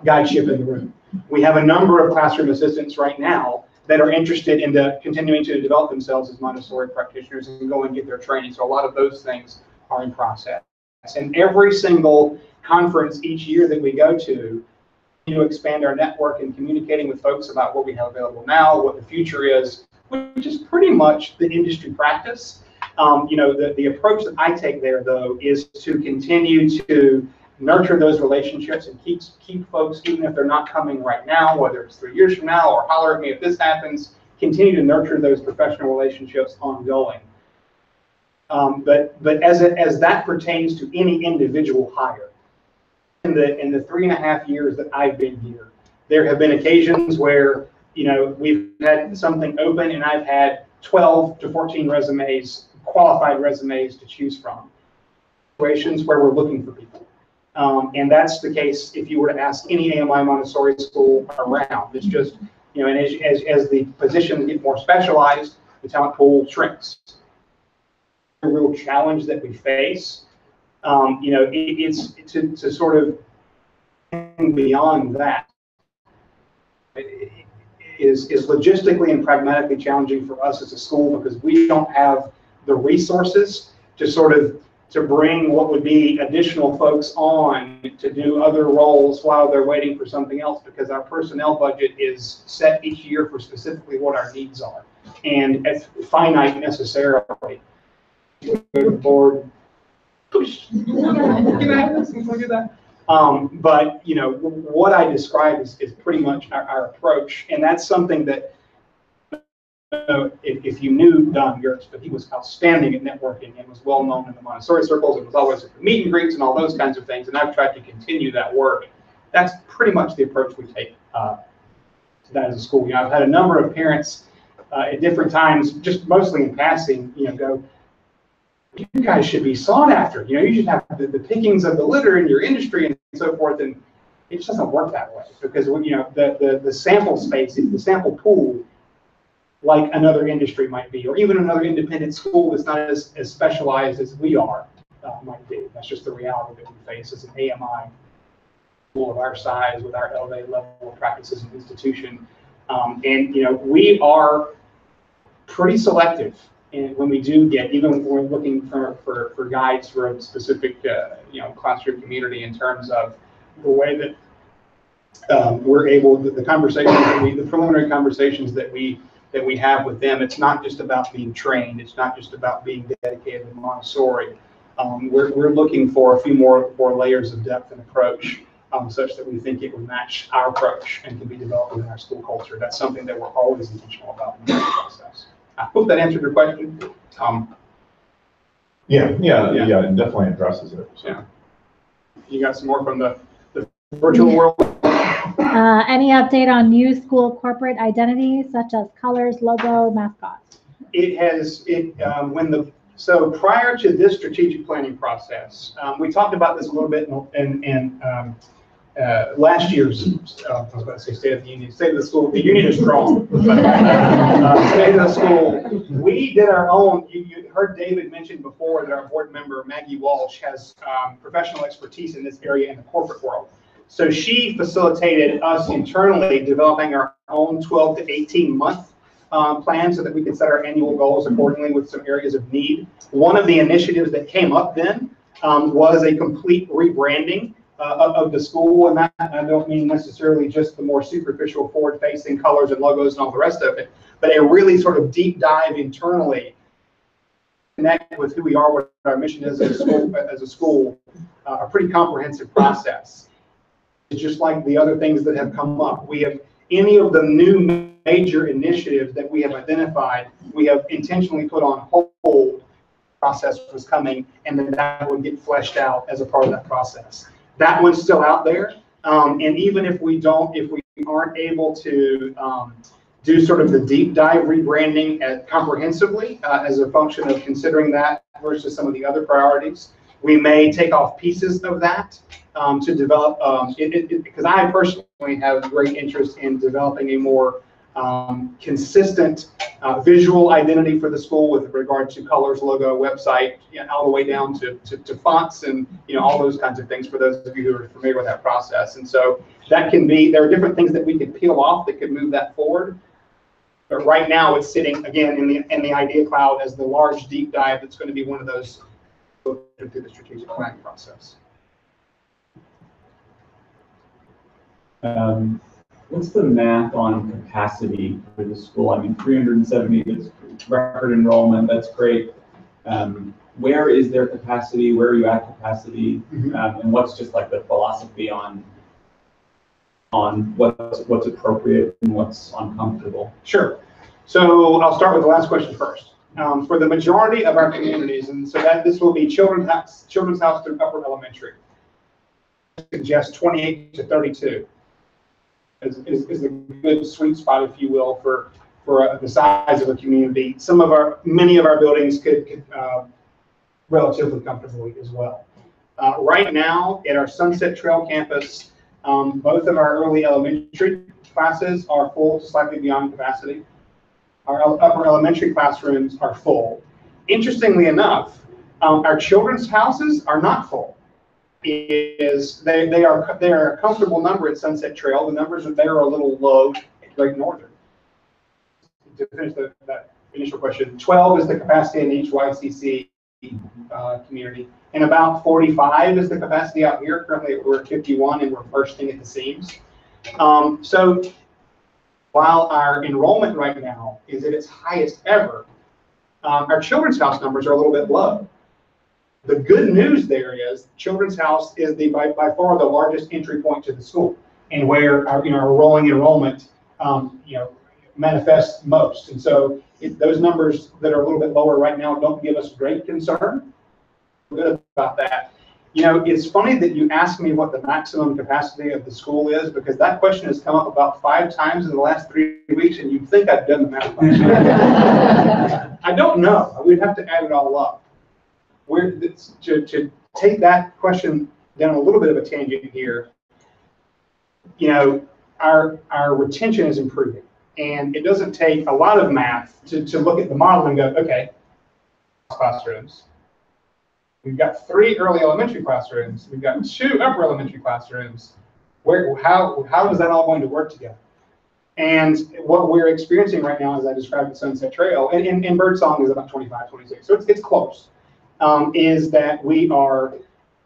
guideship in the room. We have a number of classroom assistants right now that are interested in continuing to develop themselves as Montessori practitioners and go and get their training. So a lot of those things are in process. And every single conference each year that we go to expand our network and communicating with folks about what we have available now, what the future is, which is pretty much the industry practice. The approach that I take there, though, is to continue to nurture those relationships and keep folks, even if they're not coming right now, whether it's 3 years from now or holler at me if this happens, continue to nurture those professional relationships ongoing. But as that pertains to any individual hire, in the 3.5 years that I've been here, there have been occasions where we've had something open and I've had 12 to 14 resumes, qualified resumes to choose from. Situations where we're looking for people. And that's the case if you were to ask any AMI Montessori school around. It's just, and as the positions get more specialized, the talent pool shrinks. The real challenge that we face, it's to sort of beyond that. Is logistically and pragmatically challenging for us as a school because we don't have the resources to bring what would be additional folks on to do other roles while they're waiting for something else, because our personnel budget is set each year for specifically what our needs are, and it's finite necessarily. Board, push. But what I described is pretty much our approach, and that's something that if you knew Don Gertz, but he was outstanding at networking and was well known in the Montessori circles and was always at the meet and greets and all those kinds of things, and I've tried to continue that work. That's pretty much the approach we take to that as a school. I've had a number of parents at different times, just mostly in passing, go, you guys should be sought after. You should have the pickings of the litter in your industry and so forth. And it just doesn't work that way because the sample space, the sample pool, like another industry might be, or even another independent school that's not as specialized as we are, might be. That's just the reality that we face as an AMI school of our size with our elevated level of practices and institution. We are pretty selective when we do get, even when we're looking for guides for a specific classroom community, in terms of the way that we're able, the conversations, the preliminary conversations that we have with them. It's not just about being trained. It's not just about being dedicated to Montessori. We're looking for a few more layers of depth and approach, such that we think it would match our approach and can be developed in our school culture. That's something that we're always intentional about in the process. I hope that answered your question. Yeah, it definitely addresses it. So. Yeah. You got some more from the virtual world? Any update on new school corporate identities such as colors, logo, mascots? So prior to this strategic planning process, we talked about this a little bit in last year's, I was about to say State of the Union, State of the School. The Union is strong. State of the School. We did our own. You heard David mention before that our board member Maggie Walsh has professional expertise in this area in the corporate world. So she facilitated us internally developing our own 12 to 18 month plan so that we could set our annual goals accordingly with some areas of need. One of the initiatives that came up then was a complete rebranding of the school, and that I don't mean necessarily just the more superficial forward-facing colors and logos and all the rest of it, but a really sort of deep dive internally, connect with who we are, what our mission is as a school, a pretty comprehensive process. just like the other things that have come up. We have any of the new major initiatives that we have identified, we have intentionally put on hold. Process was coming, and then that would get fleshed out as a part of that process. That one's still out there, and even if we aren't able to do sort of the deep dive rebranding comprehensively as a function of considering that versus some of the other priorities, we may take off pieces of that to develop, because I personally have great interest in developing a more consistent visual identity for the school with regard to colors, logo, website, all the way down to fonts and all those kinds of things for those of you who are familiar with that process. And so that can be, there are different things that we could peel off that could move that forward. But right now it's sitting again in the idea cloud as the large deep dive that's going to be one of those through the strategic planning process. What's the math on capacity for the school? I mean, 370 is record enrollment. That's great. Where is their capacity? Where are you at capacity? And what's just like the philosophy on what's appropriate and what's uncomfortable? Sure. So I'll start with the last question first. For the majority of our communities, and so that this will be Children's House through upper elementary, I suggest 28 to 32 is a good sweet spot, if you will, for the size of a community. Many of our buildings could relatively comfortably as well. Right now at our Sunset Trail campus, both of our early elementary classes are full to slightly beyond capacity. Our upper elementary classrooms are full. Interestingly enough, our children's houses are not full. They are a comfortable number at Sunset Trail. The numbers there are a little low at Great Northern. To finish that initial question, 12 is the capacity in each YCC community, and about 45 is the capacity out here. Currently we're at 51 and we're bursting at the seams. So while our enrollment right now is at its highest ever, our Children's House numbers are a little bit low. The good news there is Children's House is by far the largest entry point to the school, and where our rolling enrollment manifests most. And so those numbers that are a little bit lower right now don't give us great concern. We're good about that. It's funny that you asked me what the maximum capacity of the school is, because that question has come up about 5 times in the last 3 weeks, and you'd think I'd done the math. I don't know. We'd have to add it all up. To take that question down a little bit of a tangent here, our retention is improving, and it doesn't take a lot of math to look at the model and go, okay, classrooms. We've got 3 early elementary classrooms. We've got 2 upper elementary classrooms. How is that all going to work together? And what we're experiencing right now, as I described at Sunset Trail, and Birdsong is about 25, 26, so it's close, is that we're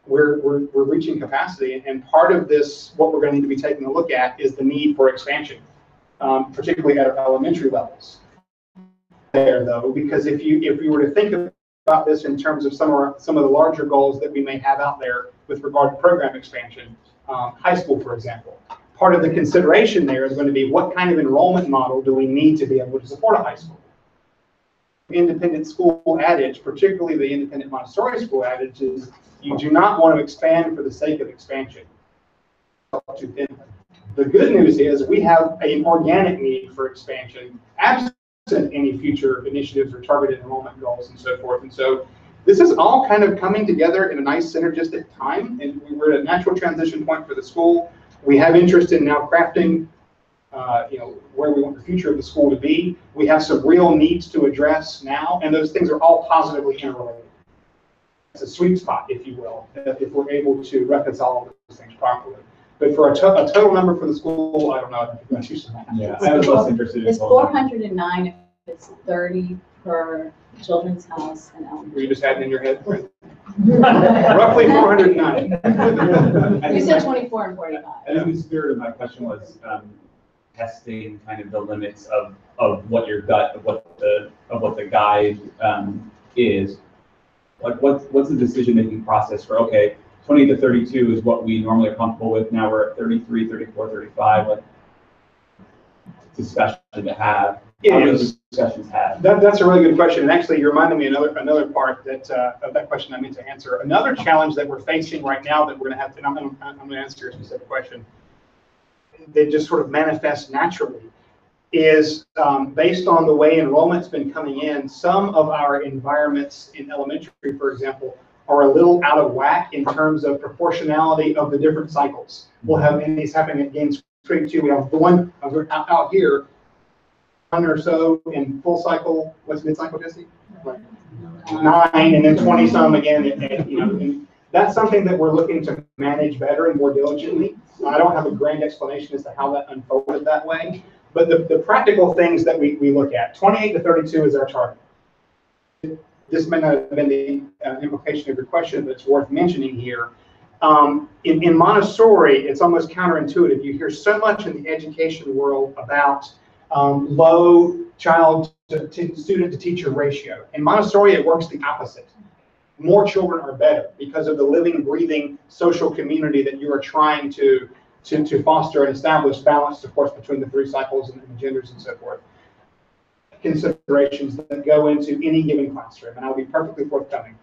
reaching capacity. And part of this, what we're going to need to be taking a look at is the need for expansion, particularly at our elementary levels. There, though, because if you were to think about this in terms of some of the larger goals that we may have out there with regard to program expansion, high school, for example, part of the consideration there is going to be what kind of enrollment model do we need to be able to support a high school. Independent school adage, particularly the independent Montessori school adage, is you do not want to expand for the sake of expansion. The good news is we have an organic need for expansion, absent any future initiatives or targeted enrollment goals and so forth. And so this is all kind of coming together in a nice synergistic time, and we're at a natural transition point for the school. We have interest in now crafting where we want the future of the school to be. We have some real needs to address now, and those things are all positively interrelated. It's a sweet spot, if you will, if we're able to reconcile all those things properly. But for a total number for the school, I don't know. Yeah, I was less interested in. It's 409 if it's 30 per Children's House and elementary. Were you just adding in your head? Roughly 409. You said 24 and 45. I think the spirit of my question was testing kind of the limits of what your gut, of what the guide is. Like what's the decision-making process for, okay, 20 to 32 is what we normally are comfortable with. Now we're at 33, 34, 35. Like, discussion to have. It is. Discussions have. That's a really good question, and actually, you reminded me another part that of that question I meant to answer. Another challenge that we're facing right now that we're going to have to, and I'm going to answer your specific question, that just sort of manifests naturally, is based on the way enrollment's been coming in. Some of our environments in elementary, for example, are a little out of whack in terms of proportionality of the different cycles. We'll have these happening at Games Creek too. We have the one out here, 1 or so in full cycle. What's mid-cycle, Jesse? 9, and then 20 some again. And that's something that we're looking to manage better and more diligently. I don't have a grand explanation as to how that unfolded that way, but the practical things that we look at, 28 to 32 is our target. This may not have been the implication of your question, but it's worth mentioning here. In Montessori, it's almost counterintuitive. You hear so much in the education world about low child to student to teacher ratio. In Montessori, it works the opposite. More children are better because of the living, breathing social community that you are trying to foster and establish, balanced, of course, between the 3 cycles and the genders and so forth. Considerations that go into any given classroom, and I'll be perfectly forthcoming.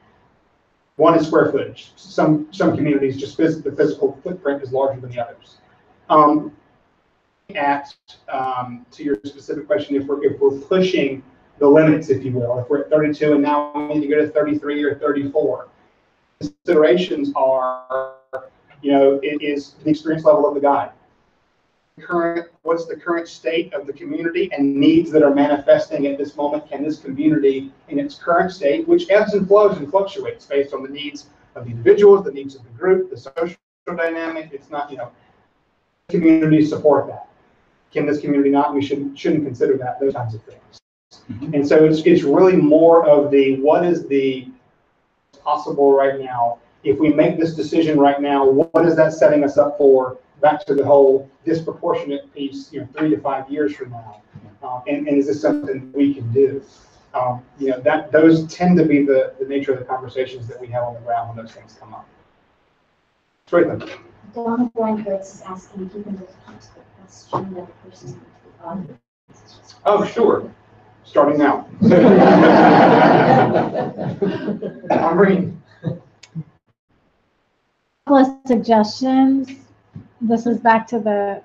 One is square footage. Some communities, just the physical footprint is larger than the others. To your specific question, if we're pushing the limits, if you will, if we're at 32 and now we need to go to 33 or 34, considerations are, it is the experience level of the guide. What's the current state of the community and needs that are manifesting at this moment? Can this community in its current state, which ebbs and flows and fluctuates based on the needs of the individuals, the needs of the group, the social dynamic, it's not, communities support that. Can this community not? We shouldn't consider that, those kinds of things. And so it's really more of the, what is the possible right now? If we make this decision right now, what is that setting us up for? Back to the whole disproportionate piece, 3 to 5 years from now, and is this something we can do? Those tend to be the nature of the conversations that we have on the ground when those things come up. Donna Blankert's asking if you can repeat the question that the person Oh, sure. Starting now. Maureen. A couple of suggestions. This is back to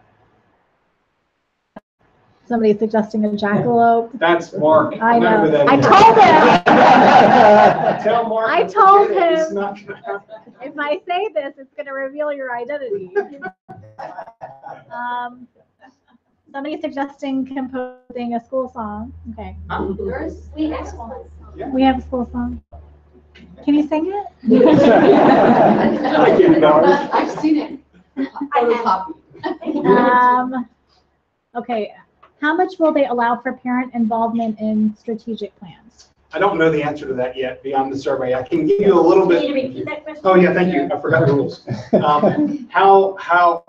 somebody suggesting a jackalope. That's Mark. I know. I told him. Tell Mark. I told him. It's not gonna happen. If I say this, it's going to reveal your identity. Somebody suggesting composing a school song. Okay. We have one. Yeah. We have a school song. Can you sing it? I can't know. I've seen it. Photocopy. Okay. How much will they allow for parent involvement in strategic plans? I don't know the answer to that yet beyond the survey. I can give you a little bit. Can you repeat that question? Oh yeah, thank you. I forgot the rules.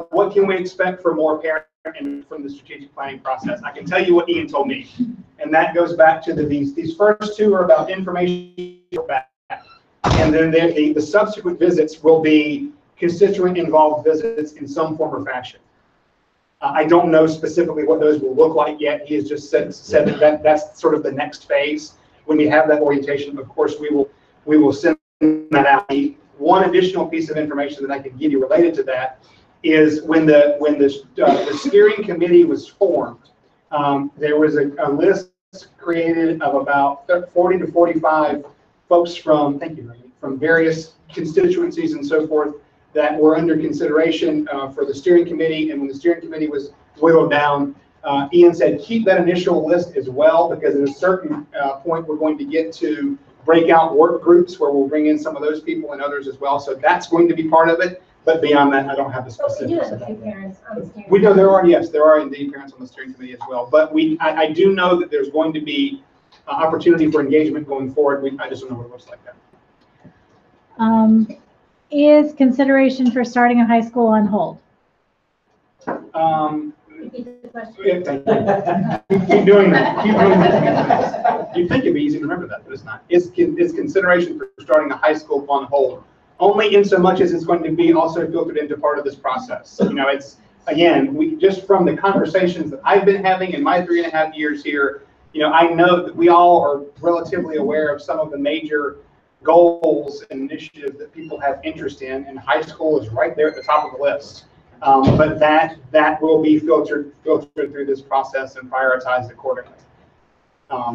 What can we expect for more parent and from the strategic planning process? I can tell you what Ian told me, and that goes back to these first 2 are about information back, and then the subsequent visits will be constituent involved visits in some form or fashion. I don't know specifically what those will look like yet. He has just said that that's sort of the next phase. When we have that orientation, of course, we will send that out. One additional piece of information that I can give you related to that is when the steering committee was formed, there was a list created of about 40 to 45 folks from various constituencies and so forth that were under consideration for the steering committee. And when the steering committee was whittled down, Ian said, keep that initial list as well, because at a certain point, we're going to get to breakout work groups where we'll bring in some of those people and others as well. So that's going to be part of it. But beyond that, I don't have the specifics. We know there are indeed parents on the steering committee as well. But I do know that there's going to be opportunity for engagement going forward. I just don't know what it looks like that. Is consideration for starting a high school on hold? Yeah, thank you. Keep doing that. You'd think it'd be easy to remember that, but it's not. Is consideration for starting a high school on hold? only in so much as it's going to be also filtered into part of this process. You know, it's, again, we just from the conversations that I've been having in my 3.5 years here, you know, I know that we all are relatively aware of some of the major goals and initiatives that people have interest in, and high school is right there at the top of the list. But that will be filtered through this process and prioritized accordingly.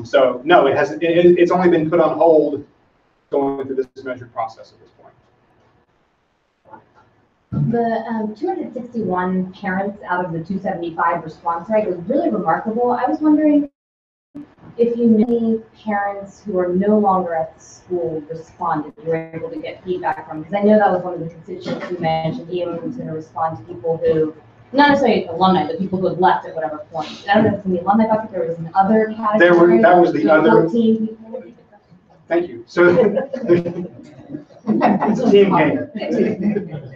So no, it's only been put on hold going through this measured process at this point. The 261 parents out of the 275 response rate was really remarkable. I was wondering if you knew any parents who are no longer at the school responded, you were able to get feedback from, because I know that was one of the constituents who mentioned EM was going to respond to people who, not necessarily alumni, but people who had left at whatever point. I don't know if it's in the alumni bucket, there was another category. That was the other. 14 people. Thank you. So it's a team game.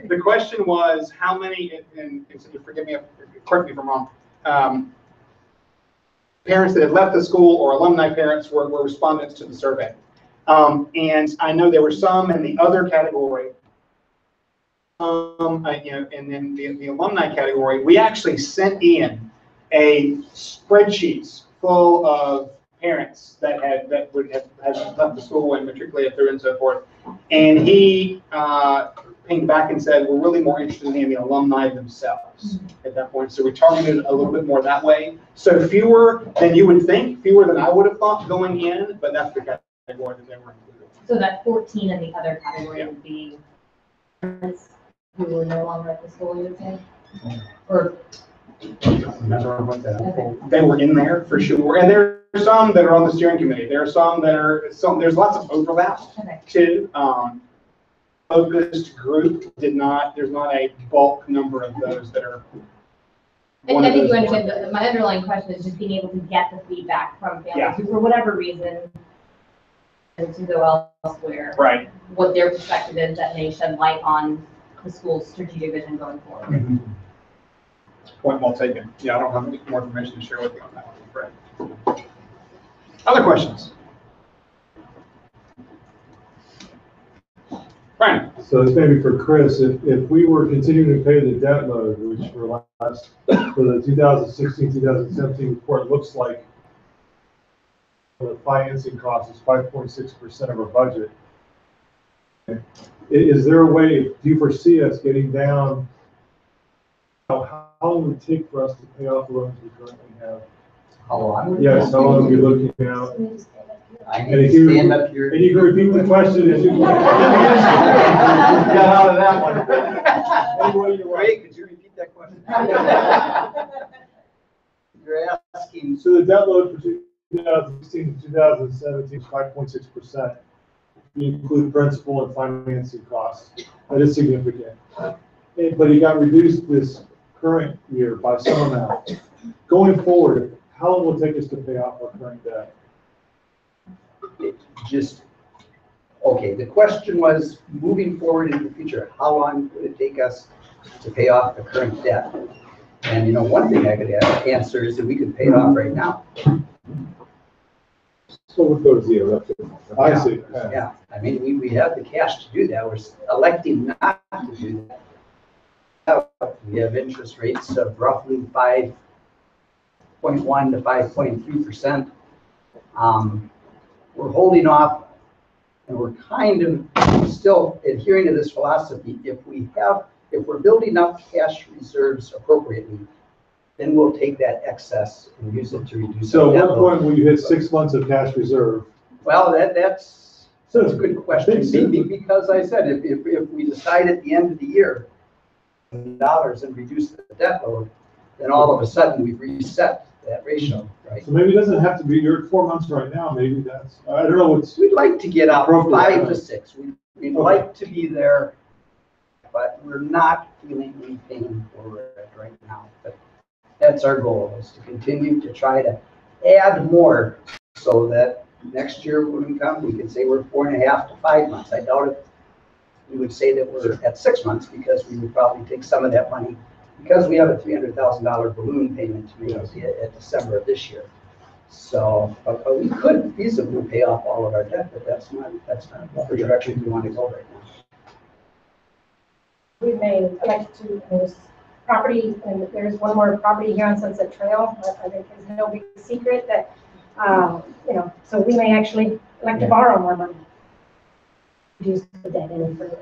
The question was how many, and forgive me, correct me if I'm wrong, parents that had left the school or alumni parents were respondents to the survey. And I know there were some in the other category, you know, and then the alumni category, we actually sent in a spreadsheets full of parents that had left the school and matriculated through and so forth. And he came back and said, we're really more interested in the alumni themselves at that point. So we targeted a little bit more that way. So fewer than you would think, fewer than I would have thought going in, but that's the category that they were included. So that 14 in the other category would be parents who were no longer at the school, you would say? Or they were in there for sure. And there are some that are on the steering committee. There are some that are, there's lots of overlap too. Focused group there's not a bulk number of those that are. And I think you understand that my underlying question is just being able to get the feedback from families who, for whatever reason, and to go elsewhere. Right. What their perspective is that may shed light on the school's strategic vision going forward. Mm-hmm. Point well taken. Yeah, I don't have any more information to share with you on that one, Fred. Other questions? Brian. So this may be for Chris. If we were continuing to pay the debt load, which for the 2016-2017 report looks like the financing cost is 5.6% of our budget. Is there a way, do you foresee us getting down, how long would it take for us to pay off the loans we currently have? How long? Yes, how long are we looking now? I need to stand up here. And you can repeat the question as you got out of that one. Ray, could you repeat that question? You're asking. So the debt load for 2016 to 2017 is 5.6%. You include principal and financing costs. That is significant. But it got reduced this current year by some amount. Going forward, how long will it take us to pay off our current debt? Okay, the question was, moving forward in the future, how long would it take us to pay off the current debt? And you know, one thing I could answer is that we could pay it off right now. So we'll go to zero. I see. Yeah, I mean, we have the cash to do that. We're electing not to do that. We have interest rates of roughly 5.1 to 5.3%. We're holding off, and we're kind of still adhering to this philosophy. If we're building up cash reserves appropriately, then we'll take that excess and use it to reduce. So at what point will you hit 6 months of cash reserve? Well, that's a good question. Because I said, if we decide at the end of the year dollars and reduce the debt load, then all of a sudden we've reset that ratio, right? So maybe it doesn't have to be, you're at 4 months right now, maybe that's, I don't know what's. We'd like to get out 5 to 6. We'd like to be there, but we're not feeling any pain for it right now. But that's our goal, is to continue to try to add more so that next year when we come, we can say we're 4.5 to 5 months. I doubt it. We would say that we're at 6 months because we would probably take some of that money because we have a $300,000 balloon payment to make at December of this year. So we could feasibly pay off all of our debt, but that's not the direction we want to go right now. we may elect to, there's property, and there's one more property here on Sunset Trail, that I think is no big secret that, so we may actually elect to borrow more money. Reduce the debt any further.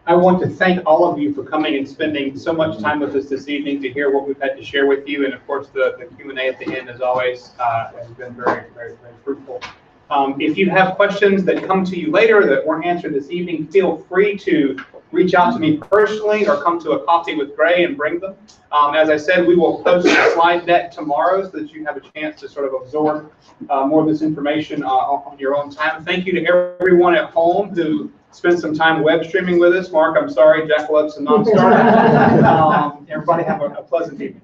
I want to thank all of you for coming and spending so much time with us this evening to hear what we've had to share with you. And of course, the Q&A at the end, as always, has been very, very, very fruitful. If you have questions that come to you later that weren't answered this evening, feel free to reach out to me personally or come to a coffee with Gray and bring them. As I said, we will post a slide deck tomorrow so that you have a chance to sort of absorb more of this information on your own time. Thank you to everyone at home who spent some time web streaming with us. Mark, I'm sorry, Jackalopes and non-starter. Everybody have a pleasant evening.